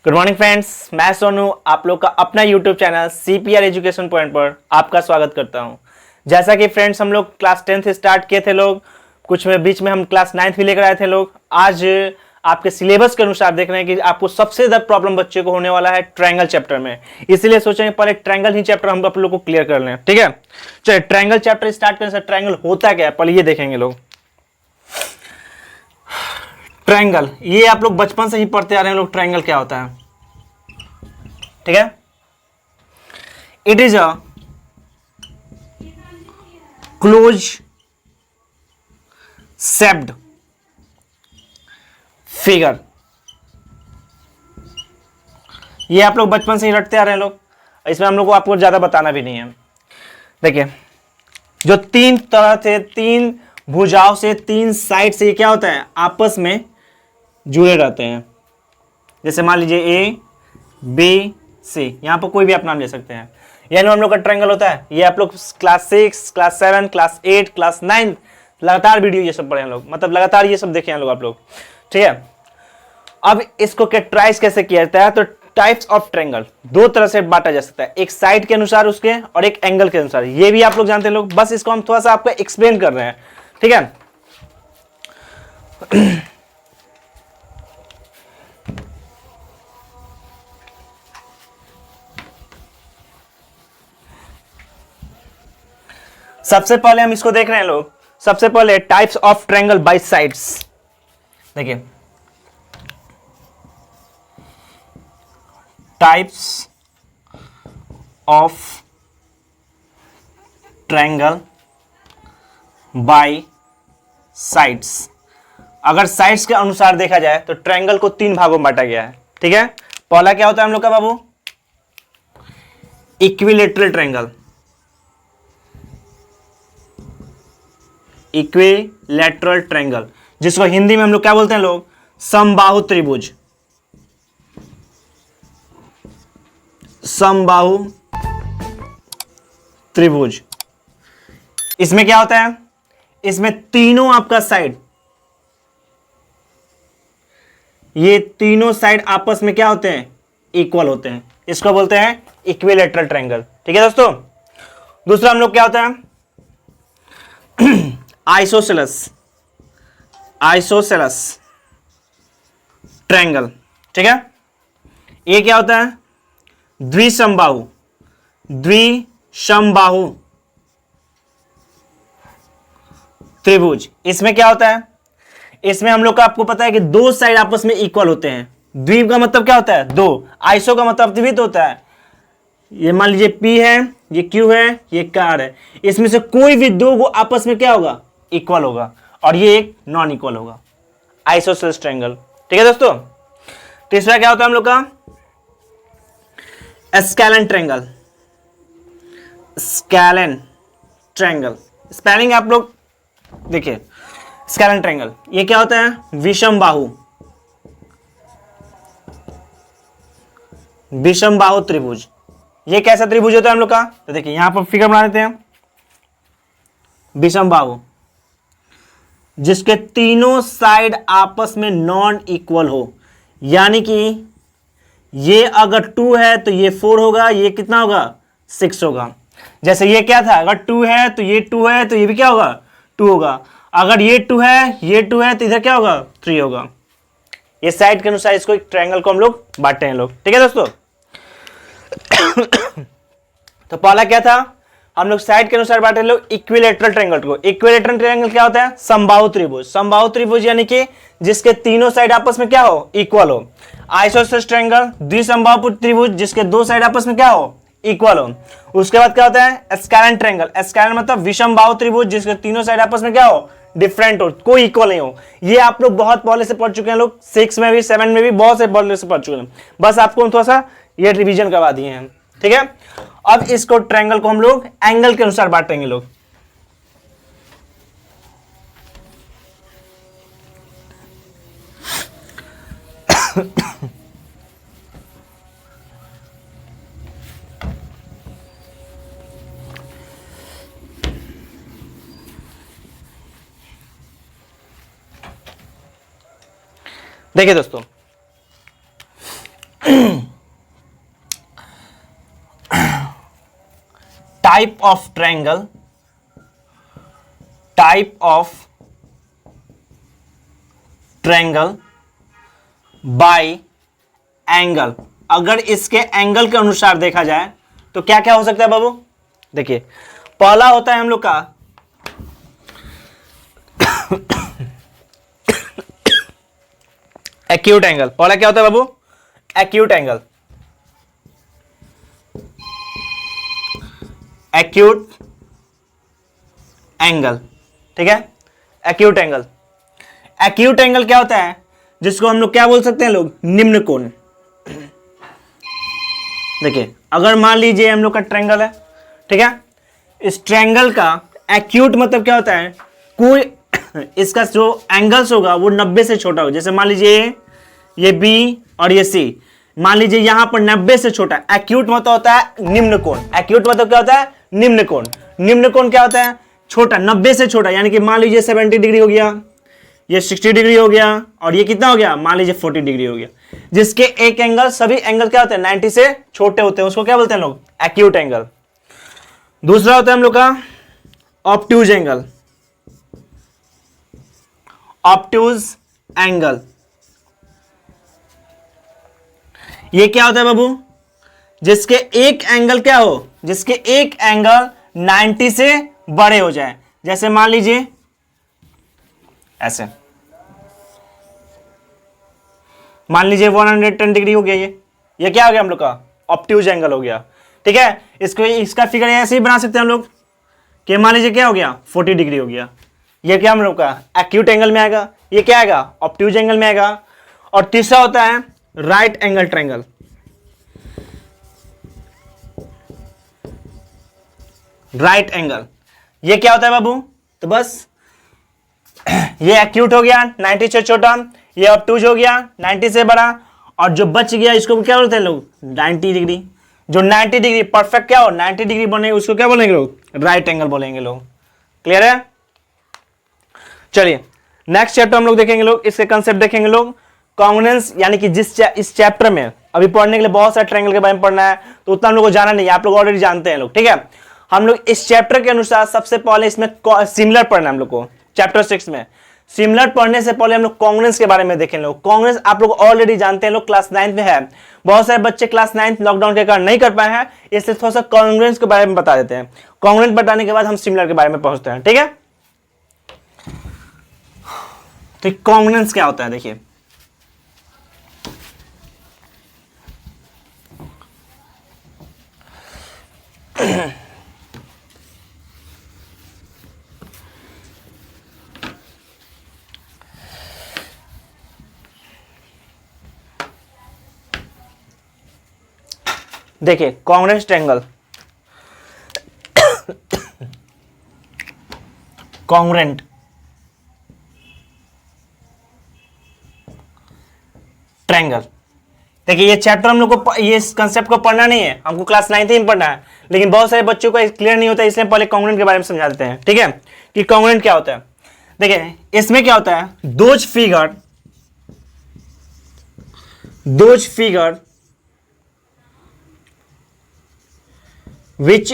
Good morning friends, मैं सोनू आप लोग का अपना YouTube channel CPR education point पर आपका स्वागत करता हूं। जैसा कि फ्रेंड्स हम लोग क्लास 10 से स्टार्ट किए थे लोग, कुछ में बीच में हम क्लास 9 भी लेकर आए थे लोग। आज आपके सिलेबस के अनुसार देख रहे हैं कि आपको सबसे ज़्यादा प्रॉब्लम बच्चे को होने वाला है ट्रायंगल चैप्टर में, इसलिए सोचेंगे पहले ट्रायंगल ही चैप्टर हम आप लोग को क्लियर कर लें। ठीक है, चलिए ट्रायंगल चैप्टर स्टार्ट करने से ट्रायंगल होता क्या है पहले ये देखेंगे लोग। ट्रायंगल ये आप लोग बचपन से ही पढ़ते आ रहे हैं लोग, ट्रायंगल क्या होता है। ठीक है, it is a close shaped figure. ये आप लोग बचपन से ही रटते आ रहे हैं लोग, इसमें हम लोग को आपको ज्यादा बताना भी नहीं है। देखिए, जो तीन तरह से, तीन भुजाओं से, तीन साइड से, ये क्या होता है आपस में जुड़े रहते हैं। जैसे मान लीजिए ए बी सी, यहां पर कोई भी आप नाम ले सकते हैं। यानी हम लोग का ट्रायंगल होता है। ये आप लोग क्लास 6, क्लास 7, क्लास 8, क्लास 9 लगातार वीडियो ये सब पढ़े हैं लोग, मतलब लगातार ये सब देखे हैं लोग आप लोग। ठीक है, अब इसको कैटेगराइज कैसे किया जाता है, तो टाइप्स ऑफ ट्रायंगल दो तरह से बांटा जा सकता है, एक साइड के अनुसार उसके और एक एंगल के अनुसार। ये भी आप लोग जानते हैं लोग, बस इसको हम थोड़ा सा आपको एक्सप्लेन कर रहे हैं। ठीक है, सबसे पहले हम इसको देख रहे हैं लोग। सबसे पहले types of triangle by sides. देखिए, types of triangle by sides. अगर साइड्स के अनुसार देखा जाए तो ट्रायंगल को तीन भागों में बांटा गया है। ठीक है, पहला क्या होता है हम लोग का बाबू, इक्विलेटरल ट्रायंगल। इक्विलैटरल ट्रायंगल, जिसको हिंदी में हम लोग क्या बोलते हैं लोग, समबाहु त्रिभुज। समबाहु त्रिभुज, इसमें क्या होता है, इसमें तीनों आपका साइड, ये तीनों साइड आपस में क्या होते हैं, इक्वल होते हैं। इसको बोलते हैं इक्विलैटरल ट्रायंगल। ठीक है दोस्तों, दूसरा हम लोग क्या होता है, आइसोसेलस। Isosceles triangle. ठीक है, ये क्या होता है, द्विसमबाहु। द्विसमबाहु त्रिभुज। इसमें क्या होता है, इसमें हम लोग का आपको पता है कि दो साइड आपस में इक्वल होते हैं। द्वीप का मतलब क्या होता है, दो। आइसो का मतलब द्वित होता है। ये मान लीजिए P है, ये Q है, ये R है, इसमें से कोई भी दो को आपस में क्या होगा, इक्वल होगा, और ये एक नॉन इक्वल होगा, आइसोसेलेस ट्रायंगल। ठीक है दोस्तों, तीसरा क्या होता है हम लोग का, scalene triangle. Scalene triangle, spelling आप लोग देखिए, स्केलन ट्रायंगल ये क्या होता है, विषम बाहु। विषम बाहु त्रिभुज। ये कैसा त्रिभुज होता है हम लोग का, तो देखिए यहां पर फिगर बना देते हैं। विषम बाहु, जिसके तीनों साइड आपस में नॉन इक्वल हो, यानी कि ये अगर 2 है तो ये 4 होगा, ये कितना होगा, 6 होगा। जैसे ये क्या था, अगर 2 है तो ये 2 है तो ये भी क्या होगा, 2 होगा। अगर ये 2 है, ये 2 है तो इधर क्या होगा, 3 होगा। ये साइड के अनुसार इसको एक ट्रायंगल को हम लोग बांटते हैं लोग। ठीक है दोस्तों, तो पहला क्या था, हम लोग साइड के अनुसार बांटे लोग इक्विलैटरल ट्रायंगल को। इक्विलैटरल ट्रायंगल क्या होता है, समबाहु त्रिभुज। समबाहु त्रिभुज यानी कि जिसके तीनों साइड आपस में क्या हो, इक्वल हो। आइसोसेलेस ट्रायंगल, द्विसमबाहु त्रिभुज, जिसके दो साइड आपस में क्या हो, इक्वल हो। उसके बाद क्या होता है, स्केलन ट्रायंगल। स्केलन मतलब विषमबाहु त्रिभुज, जिसके तीनों साइड आपस में क्या हो, डिफरेंट हो, कोई इक्वल नहीं हो। ये आप लोग बहुत पहले से पढ़ चुके हैं लोग, 6 में भी, 7 में भी बहुत से पहले से पढ़ चुके हैं, बस आपको थोड़ा सा ये रिवीजन करवा दिए हैं। ठीक है, अब इसको ट्रायंगल को हम लोग एंगल के अनुसार बांटेंगे लोग। देखिए दोस्तों, type of triangle, type of triangle bye angle. अगर इसके एंगल के अनुसार देखा जाए तो क्या क्या हो सकता है बाबू? देखिए, पहला होता है हम लोग का एक्यूट एंगल। पहला क्या होता है बाबू? Acute angle. एक्यूट एंगल, ठीक है, एक्यूट एंगल। एक्यूट एंगल क्या होता है? जिसको हम लोग क्या बोल सकते हैं लोग? निम्न कोण। देखिए, अगर मान लीजिए हम लोग का ट्रायंगल है, ठीक है, इस ट्रायंगल का एक्यूट मतलब क्या होता है? कोई इसका जो एंगल्स होगा वो 90 से छोटा होगा। जैसे मान लीजिए ये बी और ये सी, मान लीजिए यहां पर 90 से छोटा। एक्यूट मतलब होता है निम्न कोण। एक्यूट मतलब क्या होता है? निम्न कोण। निम्न कोण क्या होता है? छोटा, 90 से छोटा। यानी कि मान लीजिए 70 डिग्री हो गया, ये 60 डिग्री हो गया, और ये कितना हो गया? मान लीजिए 40 डिग्री हो गया। जिसके एक एंगल, सभी एंगल क्या होते हैं? 90 से छोटे होते हैं, उसको क्या बोलते हैं लोग? Acute angle. दूसरा होता है हम लोग का ऑब्ट्यूज एंगल। ऑब्ट्यूज एंगल, ये क्या होता है बाबू? जिसके एक एंगल क्या हो? जिसके एक एंगल 90 से बड़े हो जाए। जैसे मान लीजिए ऐसे, मान लीजिए 110 डिग्री हो गया, ये क्या हो गया हम लोग का? ऑब्ट्यूज एंगल हो गया, ठीक है। इसको, इसका फिगर ऐसे ही बना सकते हैं हम लोग कि मान लीजिए क्या हो गया? 40 डिग्री हो गया। ये क्या हम लोग का एक्यूट एंगल में आएगा, ये क्या आएगा? ऑब्ट्यूज एंगल में आएगा। और तीसरा होता है right angle triangle. Right angle, ये क्या होता है बाबू? तो बस ये एक्यूट हो गया 90 से छोटा, ये ऑब्ट्यूज हो गया 90 से बड़ा, और जो बच गया इसको क्या बोलते हैं लोग? 90 डिग्री। जो 90 डिग्री परफेक्ट क्या हो? 90 डिग्री बनेगा, उसको क्या बोलेंगे लोग? राइट एंगल बोलेंगे लोग। क्लियर है? चलिए नेक्स्ट चैप्टर हम लोग देखेंगे लोग, इसके कंसेप्ट देखेंगे लोग। कॉन्ग्रुएंस, यानी कि इस चैप्टर में अभी पढ़ने के लिए बहुत सारे ट्रायंगल के बारे में पढ़ना है, तो उतना हम लोग को जाना नहीं है, आप लोग ऑलरेडी जानते हैं लोग, ठीक है। हम लोग इस चैप्टर के अनुसार सबसे पहले इसमें सिमिलर पढ़ना है हम लोग को। चैप्टर 6 में सिमिलर पढ़ने से पहले हम लोग कॉन्ग्रुएंस के बारे में देखेंगे लोग। कॉन्ग्रुएंस आप लोग ऑलरेडी जानते हैं लोग, क्लास 9 में है। बहुत सारे बच्चे क्लास 9 लॉकडाउन के कारण नहीं कर पाए हैं, इसलिए थोड़ा सा कॉन्ग्रुएंस के बारे में बता देते हैं। कॉन्ग्रुएंस बताने के बाद हम सिमिलर के बारे में पहुंचते हैं, ठीक है। तो कॉन्ग्रुएंस क्या होता है? देखिए, देखिए कॉन्ग्रुएंस ट्रायंगल, कॉन्ग्रुएंट ट्रायंगल। देखिए ये चैप्टर हम लोग को, ये इस कंसेप्ट को पढ़ना नहीं है, हमको क्लास 9 में पढ़ना है, लेकिन बहुत सारे बच्चों को क्लियर नहीं होता है, इसलिए पहले कॉन्ग्रुएंट के बारे में समझा देते हैं, ठीक है, कि कॉन्ग्रुएंट क्या होता है। देखिए इसमें क्या होता है? Those figure which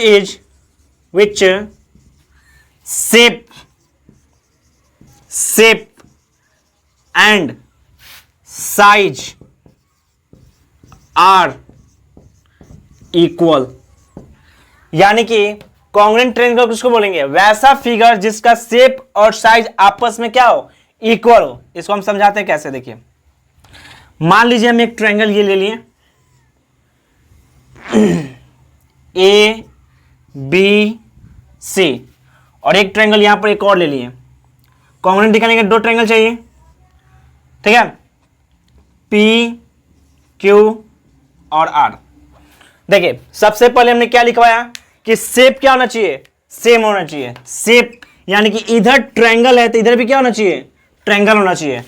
shape and size are equal। यानी कि कॉन्ग्रुएंट ट्रायंगल किसको बोलेंगे? वैसा फिगर जिसका शेप और साइज आपस में क्या हो? इक्वल हो। इसको हम समझाते हैं कैसे। देखिए मान लीजिए हम एक ट्रायंगल ये ले लिए ए बी सी, और एक ट्रायंगल यहां पर एक और ले लिए। कॉन्ग्रुएंट दिखाने के 2 ट्रायंगल चाहिए, ठीक है, पी क्यू और आर। देखिए सबसे पहले हमने क्या लिखवाया कि शेप क्या होना चाहिए? सेम होना चाहिए। शेप यानी कि इधर ट्रायंगल है तो इधर भी क्या होना चाहिए? ट्रायंगल होना चाहिए।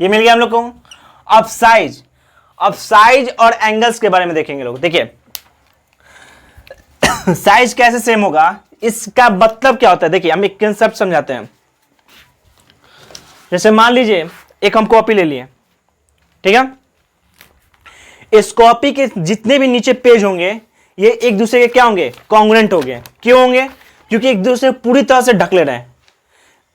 ये मिल गया हम लोग को। अब साइज और एंगल्स के बारे में देखेंगे लोग। देखिए साइज कैसे सेम होगा, इसका मतलब क्या होता है? देखिए हम एक कंसेप्ट समझाते हैं। जैसे मान लीजिए एक हम कॉपी ले लिए, ठीक है, स्कॉपी के जितने भी नीचे पेज होंगे ये एक दूसरे के क्या होंगे, कॉन्ग्रुएंट होंगे। क्यों होंगे? क्योंकि एक दूसरे को पूरी तरह से ढक ले रहे हैं।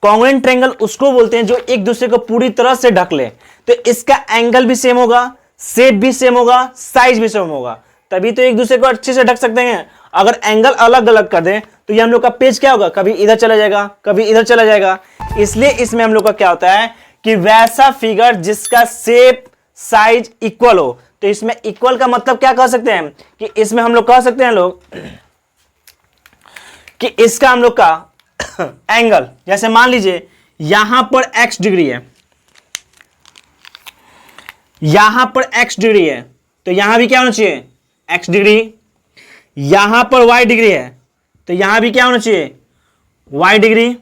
कॉन्ग्रुएंट ट्रायंगल उसको बोलते हैं जो एक दूसरे को पूरी तरह से ढक ले। तो इसका एंगल भी सेम होगा, शेप भी सेम होगा, साइज भी सेम होगा, तभी तो एक दूसरे को अच्छे से ढक सकते हैं। अगर एंगल अलग अलग कर दें तो ये हम लोग का पेज क्या होगा, कभी इधर चला जाएगा, कभी इधर चला जाएगा। इसलिए इसमें हम लोग का क्या होता है कि वैसा फिगर जिसका शेप साइज इक्वल हो। तो इसमें इक्वल का मतलब क्या कह सकते हैं कि इसमें हम लोग कह सकते हैं लोग कि इसका हम लोग का एंगल, जैसे मान लीजिए यहां पर x डिग्री है, यहां पर x डिग्री है, तो यहां भी क्या होना चाहिए, x डिग्री। यहां पर y डिग्री है तो यहां भी क्या होना चाहिए, y डिग्री।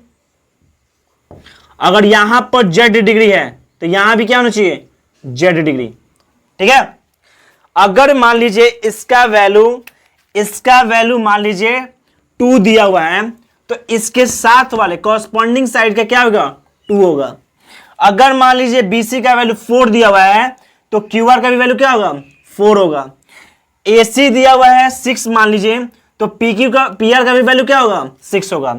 अगर यहां पर z डिग्री है तो यहां भी क्या होना चाहिए, z डिग्री। ठीक है। अगर मान लीजिए इसका वैल्यू मान लीजिए 2 दिया हुआ है तो इसके साथ वाले कॉरस्पॉन्डिंग साइड का क्या होगा, 2 होगा। अगर मान लीजिए BC का वैल्यू 4 दिया हुआ है तो QR का भी वैल्यू क्या होगा, 4 होगा। AC दिया हुआ है 6 मान लीजिए तो PR का भी वैल्यू क्या होगा, 6 होगा।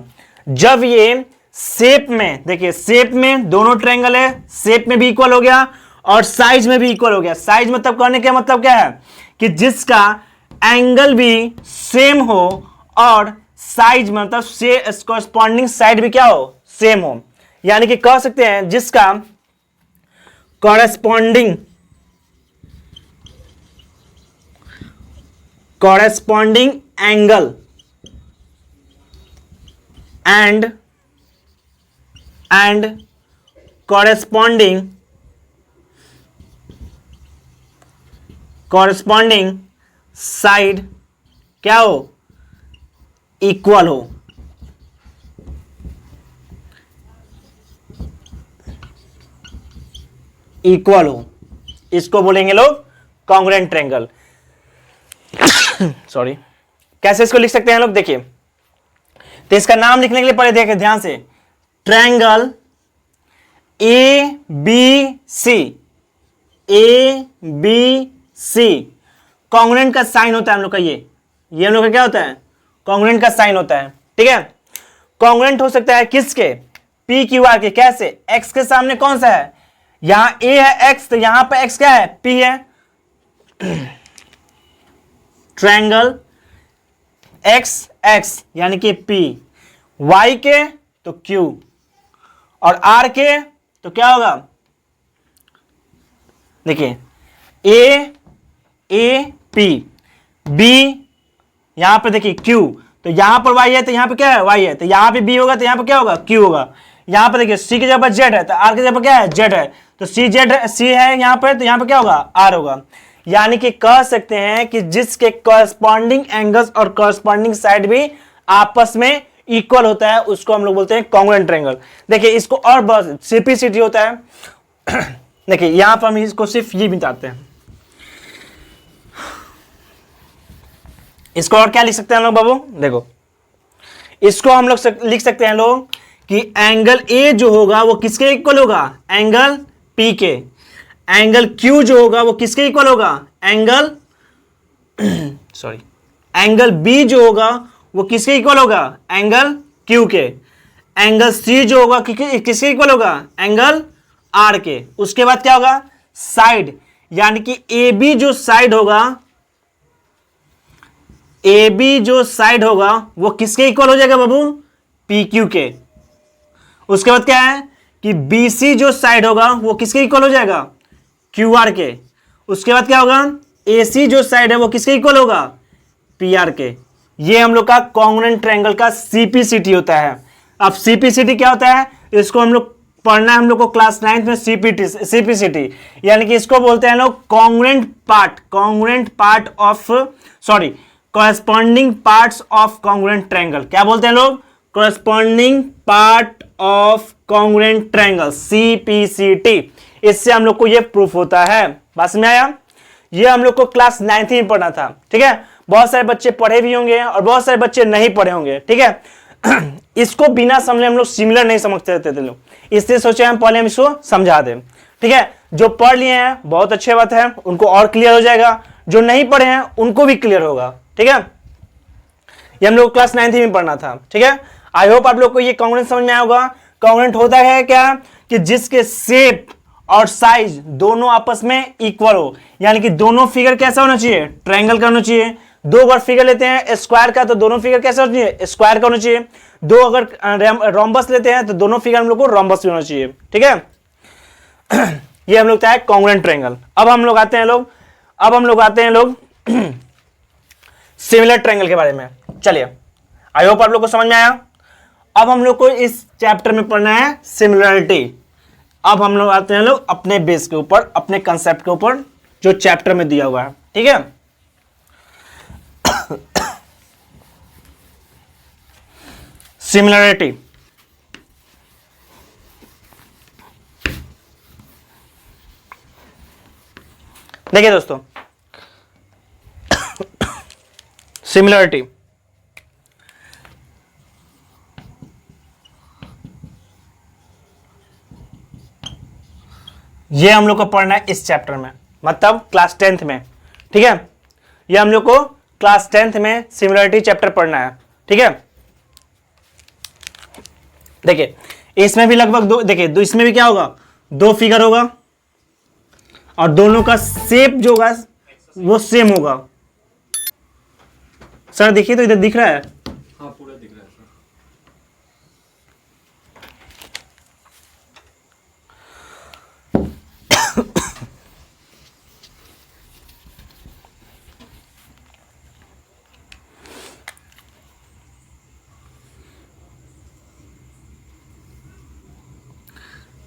जब ये शेप में, देखिए शेप में दोनों ट्रायंगल है, शेप में भी इक्वल हो गया और साइज में भी इक्वल हो गया। साइज मतलब करने का मतलब क्या है कि जिसका एंगल भी सेम हो और साइज मतलब से कॉरस्पॉन्डिंग साइड भी क्या हो, सेम हो। यानी कि कह सकते हैं जिसका corresponding angle and corresponding side क्या हो, इक्वल हो। इसको बोलेंगे लोग कॉन्ग्रुएंट ट्रायंगल। सॉरी, कैसे इसको लिख सकते हैं लोग, देखिए तो इसका नाम लिखने के लिए पहले देखिए ध्यान से, ट्रायंगल ABC कॉन्ग्रुएंट का साइन होता है हम लोग का, ये हम लोग का क्या होता है, कॉन्ग्रुएंट का साइन होता है। ठीक है। कॉन्ग्रुएंट हो सकता है किसके, PQR के। कैसे, x के सामने कौन सा है, यहां A है x, तो यहां पे x क्या है, P है। ट्रायंगल x यानी कि P, y के तो Q और R के तो क्या होगा, देखिए AAP, B यहां पे देखिए Q, तो यहां पर y है तो यहां पे क्या है, y है, तो यहां पे B होगा तो यहां पे क्या होगा, Q होगा। यहां पे देखिए C की जगह पर Z है तो R की जगह पर क्या है, Z है, तो C है यहां पर, तो यहां पे क्या होगा, R होगा। यानी कि कह सकते हैं कि जिसके कॉरस्पॉन्डिंग एंगल्स और कॉरस्पॉन्डिंग साइड भी आपस में इक्वल होता है उसको हम लोग बोलते हैं कॉन्ग्रुएंट ट्रायंगल। देखिए इसको और बहुत सिंपलिसिटी होता है। देखिए यहां पर हम इसको सिर्फ ये बताते हैं, इसको और क्या लिख सकते हैं लोग बाबू, देखो इसको हम लोग लिख सकते हैं लोग कि एंगल A जो होगा वो किसके इक्वल होगा, एंगल P के। एंगल Q जो होगा वो किसके इक्वल होगा, एंगल एंगल B जो होगा वो किसके इक्वल होगा, एंगल Q के। एंगल C जो होगा किसके इक्वल होगा, एंगल R के। उसके बाद क्या होगा, साइड, यानी कि AB जो साइड होगा वो किसके इक्वल हो जाएगा बाबू, PQ के। उसके बाद क्या है कि BC जो साइड होगा वो किसके इक्वल हो जाएगा, QR के। उसके बाद क्या होगा, AC जो साइड है वो किसके इक्वल होगा, PR के। ये हम लोग का कॉन्ग्रुएंट ट्रायंगल का CPCT होता है। अब CPCT क्या होता है, इसको हम लोग पढ़ना है हम लोग को क्लास 9th में, CPCT यानी कि इसको बोलते हैं लोग corresponding parts of congruent triangle. क्या बोलते हैं लोग, corresponding part of congruent triangle, CPCT। इससे हम लोग को ये प्रूफ होता है। बात में आया, ये हम लोग को क्लास 9th में पढ़ना था। ठीक है, बहुत सारे बच्चे पढ़े भी होंगे और बहुत सारे बच्चे नहीं पढ़े होंगे। ठीक है, इसको बिना समझे हम लोग सिमिलर नहीं समझते थे लोग, इसलिए सोचे हम पहले हम इसको समझा दें। ठीक है, जो पढ़ लिए हैं बहुत अच्छी बात है, उनको और क्लियर हो जाएगा, जो नहीं पढ़े हैं उनको भी क्लियर होगा। ठीक है, ये हम लोग क्लास 9th में पढ़ना था। ठीक है, आई होप आप लोग को ये कॉन्ग्रुएंट समझ में आया होगा। कॉन्ग्रुएंट होता है क्या कि जिसके शेप और साइज दोनों आपस में इक्वल हो, यानी कि दोनों फिगर कैसा होना चाहिए, ट्रायंगल का होना चाहिए। दो अगर फिगर लेते हैं स्क्वायर का तो दोनों फिगर कैसा होना चाहिए, स्क्वायर का होना चाहिए। दो अगर रोम्बस लेते हैं तो दोनों फिगर हम लोग को रोम्बस भी होना चाहिए। ठीक है, ये हम लोग था कॉन्ग्रुएंट ट्रायंगल। अब हम लोग आते हैं लोग सिमिलर ट्रायंगल के बारे में। चलिए, आई होप आप लोग को समझ में आया। अब हम लोग को इस चैप्टर में पढ़ना है सिमिलरिटी। अब हम लोग आते हैं लोग अपने बेस के ऊपर, अपने कंसेप्ट के ऊपर जो चैप्टर में दिया हुआ है। ठीक है, सिमिलरिटी। देखिए दोस्तों, सिमिलरिटी ये हम लोग को पढ़ना है इस चैप्टर में, मतलब क्लास 10th में। ठीक है, ये हम लोग को क्लास 10th में सिमिलरिटी चैप्टर पढ़ना है। ठीक है, देखिए इसमें भी लगभग दो, देखिए इसमें भी क्या होगा, दो फिगर होगा और दोनों का शेप जो होगा वो सेम होगा। सर देखिए तो इधर दिख रहा है, हाँ पूरा दिख रहा है सर।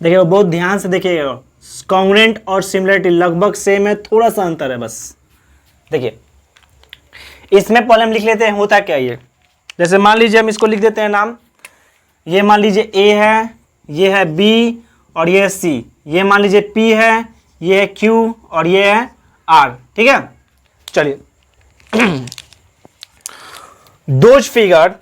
देखिए वो बहुत ध्यान से देखिएगा, कॉन्ग्रुएंट और सिमिलरिटी लगभग सेम है, थोड़ा सा अंतर है बस। देखिए इसमें पहले हम लिख लेते हैं होता क्या ये, जैसे मान लीजिए हम इसको लिख देते हैं नाम, ये मान लीजिए ए है, ये है बी और ये है सी, ये मान लीजिए पी है, ये है क्यू और ये है आर। ठीक है, चलिए those figure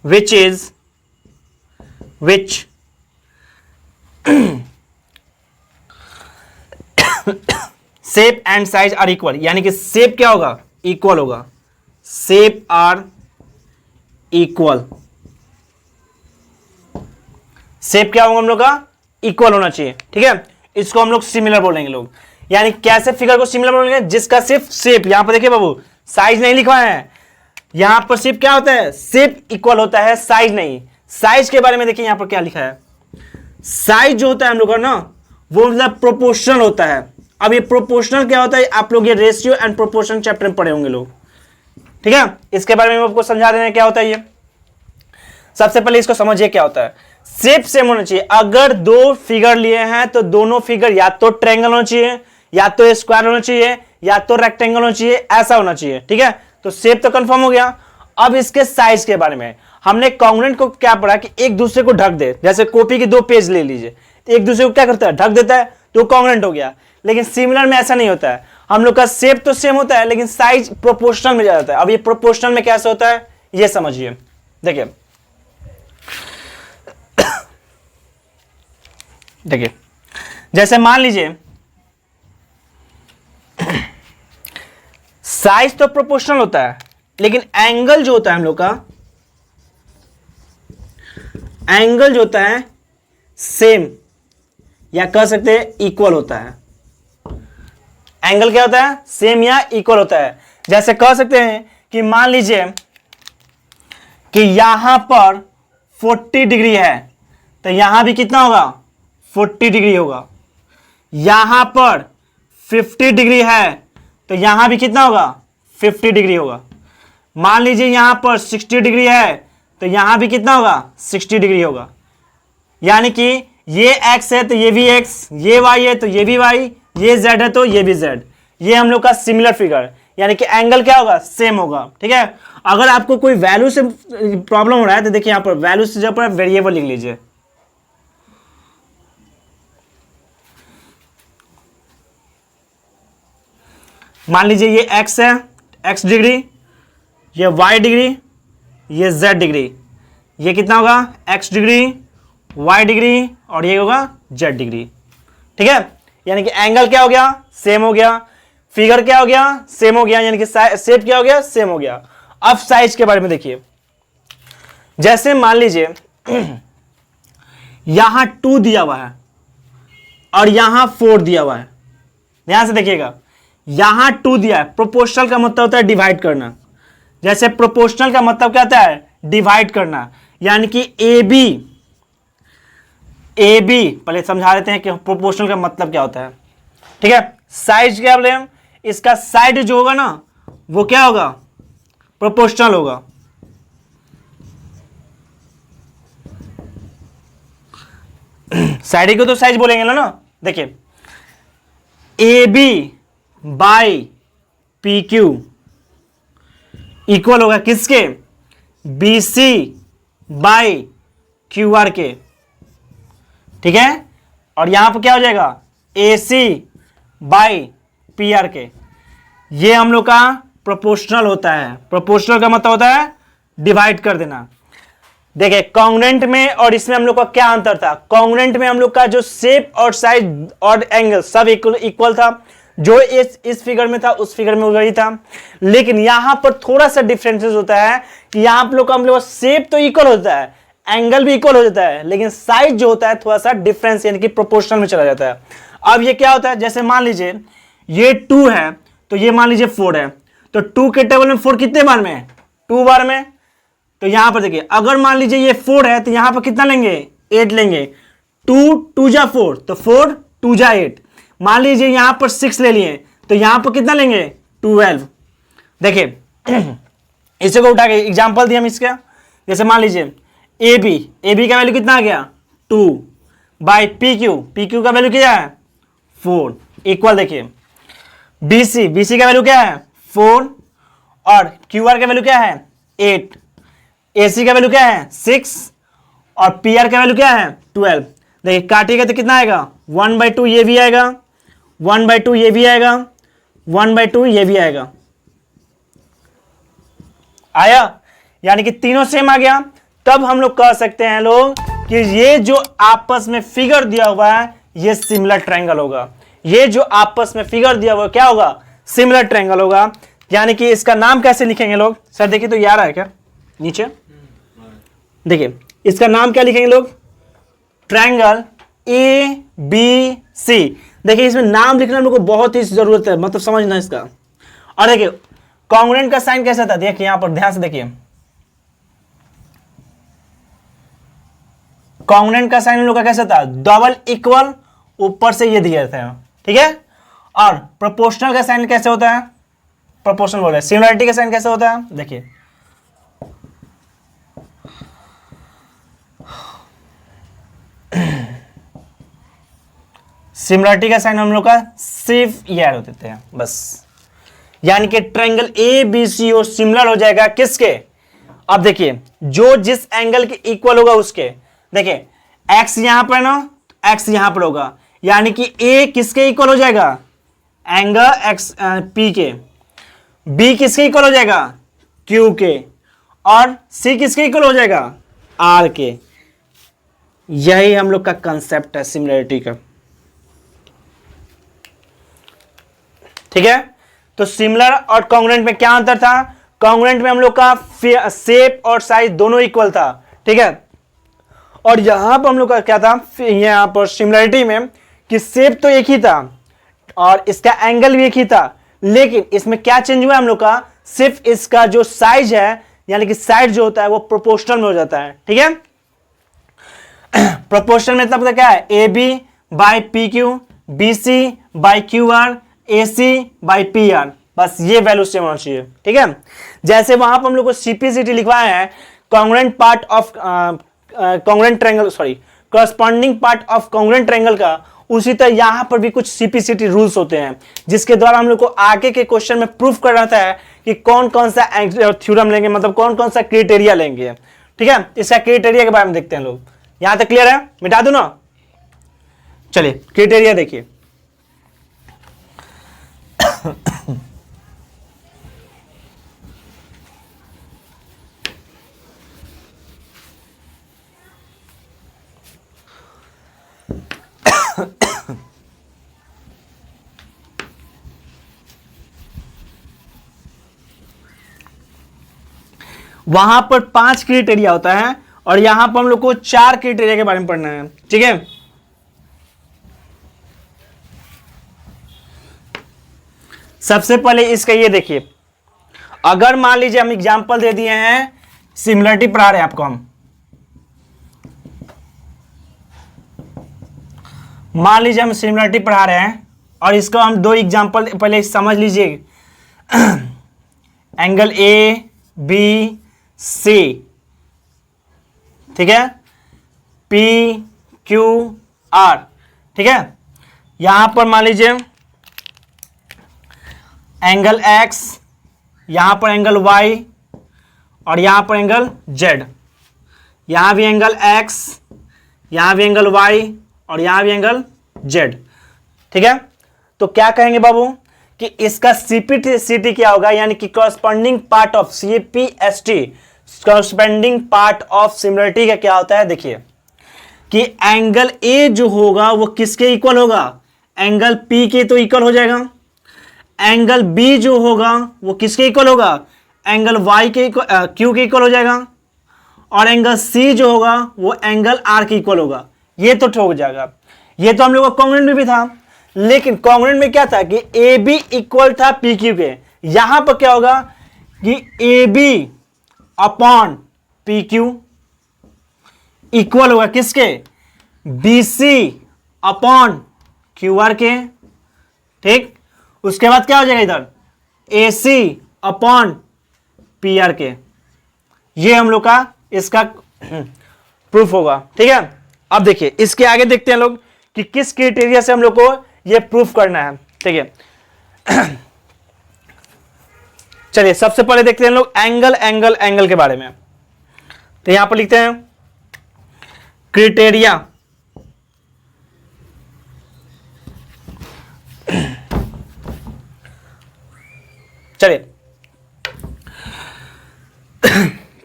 which shape and size are equal, यानी कि शेप क्या होगा, इक्वल होगा, शेप आर इक्वल, शेप क्या होगा हम लोग का, इक्वल होना चाहिए। ठीक है, इसको हम लोग सिमिलर बोलेंगे लोग, यानी कैसे फिगर को सिमिलर बोलेंगे, जिसका सिर्फ शेप, यहां पर देखिए बाबू साइज नहीं लिखा है, यहां पर सिर्फ क्या होता है, शेप इक्वल होता है, साइज नहीं। साइज के बारे में देखिए यहां पर क्या लिखा है, साइज जो होता है हम लोग का ना वो मतलब प्रोपोर्शनल होता है। अब ये प्रोपोर्शनल क्या होता है, आप लोग ये रेशियो एंड प्रोपोर्शन चैप्टर में पढ़े होंगे लोग। ठीक है, इसके बारे में आपको समझा देना क्या होता है ये। सबसे पहले इसको समझिए क्या होता है, शेप सेम होना चाहिए। अगर दो फिगर लिए हैं तो दोनों फिगर या तो ट्रायंगल होना चाहिए, या तो स्क्वायर होना चाहिए, या तो रेक्टेंगल होना चाहिए, ऐसा होना चाहिए। ठीक है, तो शेप तो कंफर्म हो गया। अब इसके साइज के बारे में हमने कॉन्ग्रुएंट को क्या पढ़ा कि एक दूसरे को ढक दे, जैसे कॉपी के दो पेज ले लीजिए, एक दूसरे को क्या करता है, ढक देता है, तो कॉन्ग्रुएंट हो गया। लेकिन सिमिलर में ऐसा नहीं होता है, हम लोग का शेप तो सेम होता है लेकिन साइज प्रोपोर्शनल में जाता है। अब ये प्रोपोर्शनल में कैसे होता है ये समझिए। देखिए देखिए जैसे मान लीजिए साइज तो प्रोपोर्शनल होता है लेकिन एंगल जो होता है हम लोग का, एंगल जो होता है सेम या कह सकते हैं इक्वल होता है। एंगल क्या होता है, सेम या इक्वल होता है। जैसे कह सकते हैं कि मान लीजिए कि यहां पर 40 डिग्री है तो यहां भी कितना होगा, 40 डिग्री होगा। यहां पर 50 डिग्री है तो यहां भी कितना होगा, 50 डिग्री होगा। मान लीजिए यहां पर 60 डिग्री है तो यहां भी कितना होगा, 60 डिग्री होगा। यानी कि ये x है तो ये भी x, ये y है तो ये भी y, ये z है तो ये भी z। ये हम लोग का सिमिलर फिगर, यानी कि एंगल क्या होगा, सेम होगा। ठीक है, अगर आपको कोई वैल्यू से प्रॉब्लम हो रहा है तो देखिए यहां पर वैल्यू से जब वेरिएबल लिख लीजिए। मान लीजिए ये x है, x डिग्री, ये y डिग्री, ये z डिग्री, ये कितना होगा x डिग्री, y डिग्री और ये होगा z डिग्री। ठीक है, यानी कि एंगल क्या हो गया, सेम हो गया, फिगर क्या हो गया, सेम हो गया, यानी कि शेप क्या हो गया, सेम हो गया। अब साइज के बारे में देखिए, जैसे मान लीजिए यहां 2 दिया हुआ है और यहां 4 दिया हुआ है। ध्यान से देखिएगा, यहां 2 दिया है, प्रोपोर्शनल का मतलब होता है डिवाइड करना। जैसे प्रोपोर्शनल का मतलब क्या होता है, डिवाइड करना, यानी कि ए बी पहले समझा देते हैं कि प्रोपोर्शनल का मतलब क्या होता है। ठीक है, साइज क्या बोले हम, इसका साइड जो होगा ना वो क्या होगा, प्रोपोर्शनल होगा। साइड को तो साइज बोलेंगे ना। देखिए A B by P Q equal होगा किसके, B C by Q R के। ठीक है, और यहां पर क्या हो जाएगा, A C by P R के। ये हम लोग का प्रोपोर्शनल होता है। प्रोपोर्शनल का मतलब होता है डिवाइड कर देना। देखिए कॉन्ग्रुएंट में और इसमें हम लोग का क्या अंतर था, कॉन्ग्रुएंट में हम लोग का जो शेप और साइज और एंगल सब इक्वल था, जो इस फिगर में था उस फिगर में वही था। लेकिन यहां पर थोड़ा सा डिफरेंसेस होता है कि यहां पर हम लोग का शेप तो इक्वल होता है, एंगल भी इक्वल हो जाता है, लेकिन साइज जो होता है थोड़ा सा डिफरेंस यानी कि प्रोपोर्शनल में चला जाता है। अब ये क्या होता है, जैसे मान लीजिए ये 2 है तो ये मान लीजिए 4 है, तो 2 के टेबल में 4 कितने बार में है, 2 बार में। तो यहां पर देखिए अगर मान लीजिए ये 4 है तो यहां पर कितना लेंगे, 8 लेंगे। 2 2 जा 4 तो 4 2 जा 8। मान लीजिए यहां पर 6 ले लिए तो यहां पर कितना लेंगे, 12। देखिए इसे को उठा के एग्जांपल दिया हम इसका, जैसे मान लीजिए ए बी का वैल्यू कितना आ गया 2 बाई पी क्यू का वैल्यू क्या है 4 इक्वल। देखिए बी सी का वैल्यू क्या है 4 और क्यू आर का वैल्यू क्या है 8, ए सी का वैल्यू क्या है 6 और पी आर का वैल्यू क्या है 12। देखिए काटिएगा तो कितना आएगा 1/2 ये भी आएगा, 1/2 ये भी आएगा, 1/2 ये भी आएगा। आया, यानी कि तीनों सेम आ गया। तब हम लोग कह सकते हैं लोग कि ये जो आपस में फिगर दिया हुआ है ये सिमिलर ट्रायंगल होगा। ये जो आपस में फिगर दिया हुआ क्या होगा, सिमिलर ट्रायंगल होगा। यानी कि इसका नाम कैसे लिखेंगे लोग, सर देखिए तो यार है क्या नीचे, देखिए इसका नाम क्या लिखेंगे लोग, ट्रायंगल ए बी सी। देखिए इसमें नाम लिखना हम लोग को बहुत ही जरूरत है, मतलब समझना इसका। और देखिए कॉन्ग्रुएंट का साइन कैसा था, देखिए यहां पर ध्यान से देखिए, कॉन्ग्रुएंट का साइन हम लोग का कैसा था, डबल इक्वल ऊपर से ये दिया था। ठीक है, और प्रोपोर्शनल का साइन कैसे होता है, प्रोपोर्शनल बोल रहे हैं। सिमिलरिटी का साइन कैसे होता है, देखिए सिमिलरिटी का साइन हम लोग का सिर्फ ये ऐड होते हैं बस। यानी कि ट्रायंगल ए बी सी और सिमिलर हो जाएगा किसके, अब देखिए जो जिस एंगल के इक्वल होगा उसके। देखिए x यहां पर ना, x यहां पर होगा, यानी कि a किसके इक्वल हो जाएगा, एंगल x p के। b किसके इक्वल हो जाएगा, q के। और c किसके इक्वल हो जाएगा, r के। यही हम लोग का कंसेप्ट है सिमिलरिटी का। ठीक है, तो सिमिलर और कॉन्ग्रुएंट में क्या अंतर था, कॉन्ग्रुएंट में हम लोग का शेप और साइज दोनों इक्वल था। ठीक है, और यहां पर हम लोग का क्या था, यहां पर सिमिलरिटी में कि शेप तो एक ही था और इसका एंगल भी एक ही था, लेकिन इसमें क्या चेंज हुआ हम लोग का, सिर्फ इसका जो साइज है यानी कि साइड जो होता है वो प्रोपोर्शनल में हो जाता है। ठीक है, प्रोपोर्शनल में मतलब क्या है, A B by P Q, B C by Q R, A C by P R, बस ये वैल्यू सेम होना चाहिए। ठीक है, जैसे वहां पर हम लोग को सीपीसीटी लिखवाया है, congruent part of congruent triangle, sorry corresponding part of congruent triangle का, उसी तरह यहां पर भी कुछ सीपीसीटी रूल्स होते हैं जिसके द्वारा हम लोग को आगे के क्वेश्चन में प्रूफ करना है कि कौन कौन सा थ्योरम लेंगे, मतलब कौन कौन सा क्राइटेरिया लेंगे। ठीक है, इसका क्राइटेरिया के बारे में देखते हैं लोग। यहां तक क्लियर है, मिटा दूं ना, चलिए क्राइटेरिया देखिए। वहां पर 5 क्राइटेरिया होता है और यहां पर हम लोग को 4 क्राइटेरिया के बारे में पढ़ना है, ठीक है। सबसे पहले इसका ये देखिए, अगर मान लीजिए हम एग्जांपल दे दिए हैं, सिमिलरिटी पढ़ा रहे हैं आपको हम, मान लीजिए हम सिमिलरिटी पढ़ा रहे हैं और इसको हम 2 एग्जांपल पहले समझ लीजिए। एंगल ए बी सी, ठीक है, पी क्यू आर, ठीक है। यहां पर मान लीजिए एंगल एक्स, यहां पर एंगल वाई और यहां पर एंगल जेड, यहां भी एंगल एक्स, यहां भी एंगल वाई और यहां भी एंगल जेड, ठीक है। तो क्या कहेंगे बाबू कि इसका सीपीटी क्या होगा, यानी कि corresponding part of CPST, corresponding part of similarity का क्या होता है, देखिए कि एंगल ए जो होगा वो किसके इक्वल होगा, एंगल पी के तो इक्वल हो जाएगा। एंगल बी जो होगा वो किसके इक्वल होगा, एंगल वाई के क्यू के इक्वल हो जाएगा। और एंगल सी जो होगा वो एंगल आर के इक्वल होगा। ये तो ठोक जाएगा। ये तो हम लोग का कॉन्ग्रुएंट में भी था, लेकिन कॉन्ग्रुएंट में क्या था कि ए बी इक्वल था पी क्यू के। यहां पर क्या होगा कि A B upon P Q equal होगा किसके, B C upon Q R के, ठीक। उसके बाद क्या हो जाएगा इधर, A C upon P R के। ये हम लोग का इसका प्रूफ होगा, ठीक है। अब देखिए इसके आगे देखते हैं लोग कि किस क्राइटेरिया से हम लोग को ये प्रूफ करना है, ठीक है। चलिए सबसे पहले देखते हैं लोग एंगल के बारे में। तो यहां पर लिखते हैं क्राइटेरिया, चलिए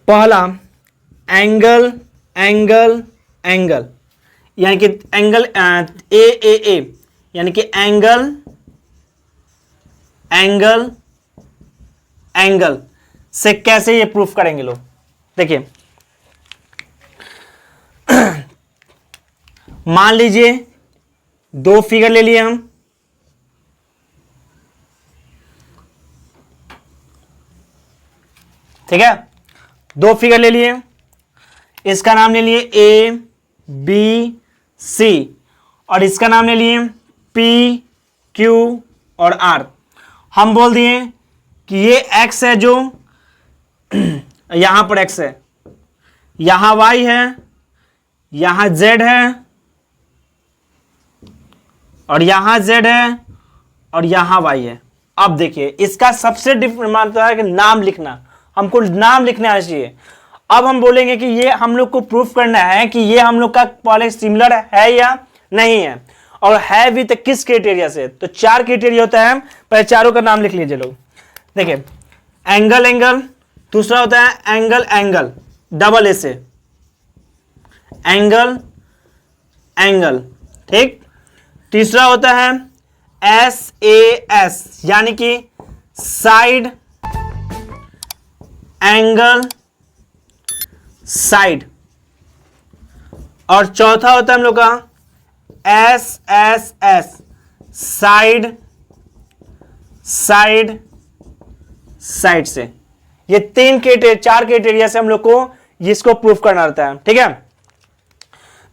पहला एंगल यानी कि एंगल ए यानी कि एंगल से कैसे ये प्रूफ करेंगे लोग, देखिए मान लीजिए 2 फिगर ले लिए हम, ठीक है। 2 फिगर ले लिए, इसका नाम ले लिए ए बी सी और इसका नाम ले लिए पी क्यू और आर। हम बोल दिए कि ये एक्स है जो यहां पर एक्स है, यहां वाई है, यहां जेड है और यहां जेड है और यहां वाई है। अब देखिए इसका सबसे डिफरेंट मानता है कि नाम लिखना, हमको नाम लिखने आना चाहिए। अब हम बोलेंगे कि ये हम लोग को प्रूफ करना है कि ये हम लोग का पहले सिमिलर है या नहीं है, और है भी तो किस क्राइटेरिया से। तो 4 क्राइटेरिया होता है, पहले चारों का नाम लिख लीजिए लोग। देखिए एंगल, दूसरा होता है एंगल डबल ए से एंगल, ठीक। तीसरा होता है SAS यानी कि साइड एंगल साइड, और चौथा होता है हम लोग का SSS साइड से। ये 4 क्राइटेरिया से हम लोग को इसको प्रूफ करना रहता है, ठीक है।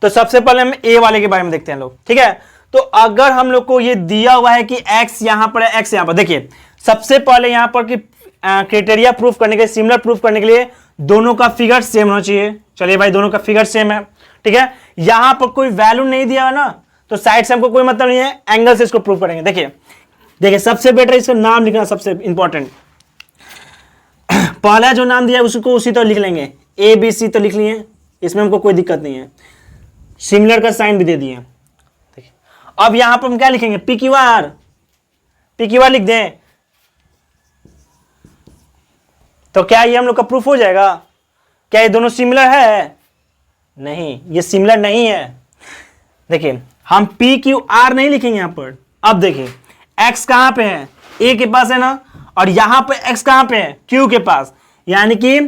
तो सबसे पहले हम ए वाले के बारे में देखते हैं लोग, ठीक है। तो अगर हम लोग को ये दिया हुआ है कि x यहां पर है, x यहां पर, देखिए सबसे पहले यहां पर कि क्राइटेरिया प्रूफ करने के लिए, सिमिलर प्रूफ करने के लिए दोनों का फिगर सेम होना चाहिए। चलिए भाई दोनों का फिगर सेम है, ठीक है। यहां पर कोई वैल्यू नहीं दिया है ना, तो साइड से हमको कोई मतलब नहीं है, एंगल से इसको प्रूफ करेंगे। देखिए सबसे बेटर इसका नाम लिखना सबसे इंपॉर्टेंट। पहला जो नाम दिया है उसको उसी तो लिख लेंगे, ABC तो लिख लिए, इसमें हमको कोई दिक्कत नहीं है। सिमिलर का साइन भी दे दिए। अब यहां पर हम क्या लिखेंगे, PQR लिख दें, तो क्या ये हम लोग का प्रूफ हो जाएगा? क्या ये दोनों सिमिलर है? नहीं, ये सिमिलर नहीं है। देखिए हम PQR नहीं लिखेंगे यहां पर। अब देखिए x कहां पे है, A के पास है ना, और यहां पे x कहां पे है, Q के पास, यानी कि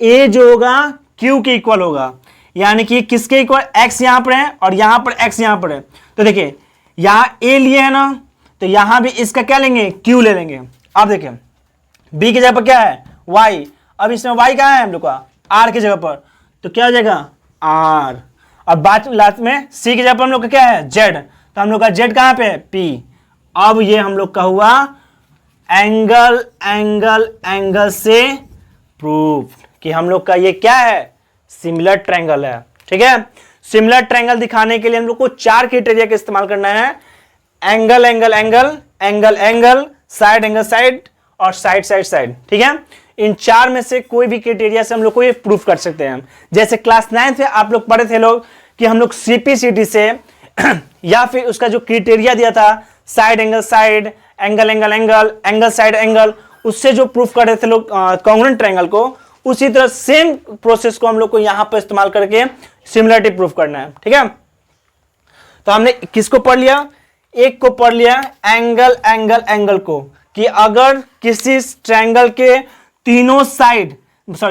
ए जो होगा क्यू के इक्वल होगा, यानी कि किसके इक्वल, एक्स यहां पर है और यहां पर एक्स यहां पर है। तो देखिए यहां ए लिए है ना, तो यहां भी इसका क्या लेंगे, क्यू ले लेंगे। अब देखिए बी की जगह पर क्या है, वाई, अब इसमें वाई कहाँ है हम लोग का, आर की जगह पर, तो क्या हो जाएगा आर। और बाद लास्ट में सी की जगह पर हम लोग का क्या है, जेड, तो हम लोग का जेड कहाँ पे है, पी। अब ये हम लोग का हुआ एंगल एंगल एंगल से प्रूफ कि हम लोग का ये क्या है, सिमिलर ट्रायंगल है। ठीक है, सिमिलर ट्रायंगल दिखाने के लिए हम लोग को 4 क्राइटेरिया का इस्तेमाल करना है, angle angle angle, angle angle, side angle side और साइड साइड साइड। ठीक है, इन 4 में से कोई भी क्राइटेरिया से हम लोग को ये प्रूफ कर सकते हैं। जैसे क्लास 9th में आप लोग पढ़े थे लोग कि हम लोग सीपीसीटी से या फिर उसका जो क्राइटेरिया दिया था side angle side, angle angle angle, angle side angle, उससे जो प्रूफ कर रहे थे लोग कॉन्ग्रुएंट ट्रायंगल को, उसी तरह सेम प्रोसेस को हम लोग को यहां पर इस्तेमाल करके सिमिलरिटी प्रूफ करना है। ठीक है, तो हमने किसको पढ़ लिया, एक को पढ़ लिया एंगल एंगल एंगल को, कि अगर किसी ट्रायंगल के तीनों साइड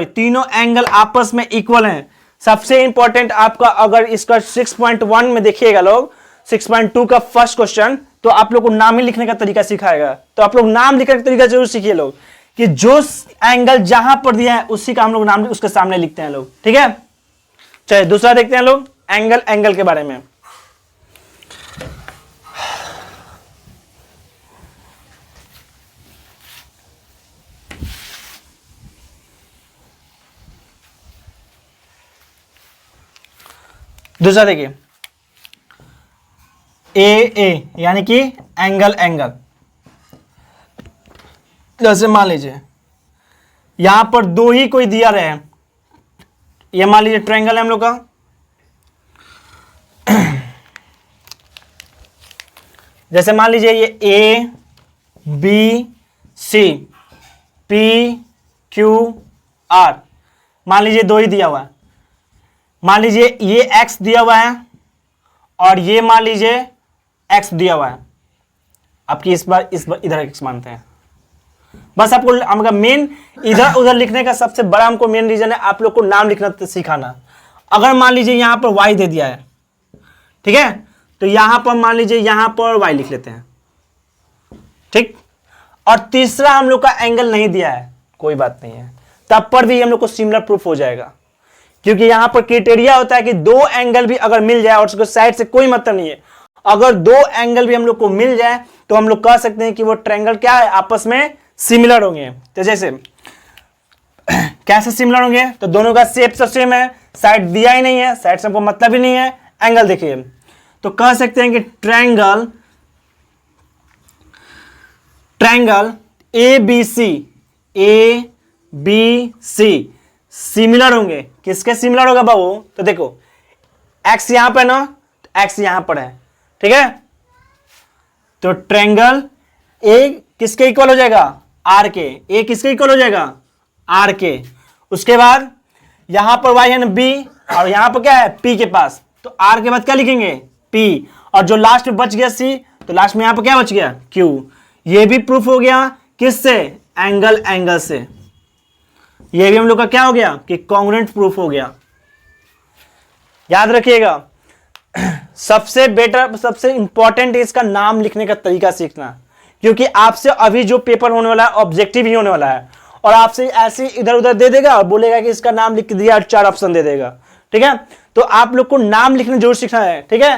तीनों एंगल आपस में इक्वल हैं। सबसे इंपॉर्टेंट आपका अगर इसका 6.1 में देखिएगा लोग, 6.2 का फर्स्ट क्वेश्चन, तो आप लोग को नाम ही लिखने का तरीका सिखाएगा। तो आप लोग नाम लिखने का तरीका जरूर सीखिए लोग, कि जो एंगल जहां पर दिया है उसी का हम लोग नाम उसके सामने लिखते हैं लोग। ठीक है, चलिए दूसरा देखते हैं लोग एंगल एंगल के बारे में। दूसरा देखिए ए यानी कि एंगल एंगल। जैसे मान लीजिए यहां पर 2 ही कोई दिया रहे, ये मान लीजिए ट्रायंगल है हम लोग का, जैसे मान लीजिए ये A B C P Q R, मान लीजिए 2 ही दिया हुआ है। मान लीजिए ये x दिया हुआ है और ये मान लीजिए x दिया हुआ है। आपकी इस बार इधर x मानते हैं। बस आपको हमका मेन इधर उधर लिखने का सबसे बड़ा हमको मेन रीजन है आप लोग को नाम लिखना सिखाना। अगर मान लीजिए यहां पर y दे दिया है, ठीक है, तो यहां पर मान लीजिए यहां पर y लिख लेते हैं। ठीक, और तीसरा हम लोग का एंगल नहीं दिया है, कोई बात नहीं है, तब पर भी हम लोग को सिमिलर प्रूफ हो जाएगा, क्योंकि यहां पर क्राइटेरिया होता है कि 2 एंगल भी अगर मिल जाए और उसको साइड से कोई मतलब नहीं है, अगर 2 एंगल भी हम लोग को मिल जाए तो हम लोग कह सकते हैं कि वो ट्रायंगल क्या है, आपस में सिमिलर होंगे। तो जैसे कैसे सिमिलर होंगे, तो दोनों का शेप सब सेम है, साइड दिया ही नहीं है, साइड से हमको मतलब ही नहीं है, एंगल देखिए, तो कह सकते हैं कि triangle A B C similar होंगे। किसके सिमिलर होगा बाबू, तो देखो x यहां पर ना, तो x यहां पर है, ठीक है, तो ट्रायंगल ए किसके इक्वल हो जाएगा, r के, ए किसके इक्वल हो जाएगा, r के। उसके बाद यहां पर y है ना b, और यहां पर क्या है p के पास, तो r के बाद क्या लिखेंगे p, और जो लास्ट में बच गया c, तो लास्ट में यहां पर क्या बच गया q। ये भी प्रूफ हो गया किससे, एंगल एंगल से। ये भी हम लोग का क्या हो गया कि कॉन्ग्रुएंट प्रूफ हो गया। याद रखिएगा सबसे बेटर सबसे इंपॉर्टेंट इसका नाम लिखने का तरीका सीखना, क्योंकि आपसे अभी जो पेपर होने वाला है ऑब्जेक्टिव ही होने वाला है, और आपसे ऐसे इधर उधर दे देगा और बोलेगा कि इसका नाम लिख दिया और 4 ऑप्शन दे देगा। ठीक है, तो आप लोग को नाम लिखना जरूर सीखना है। ठीक है,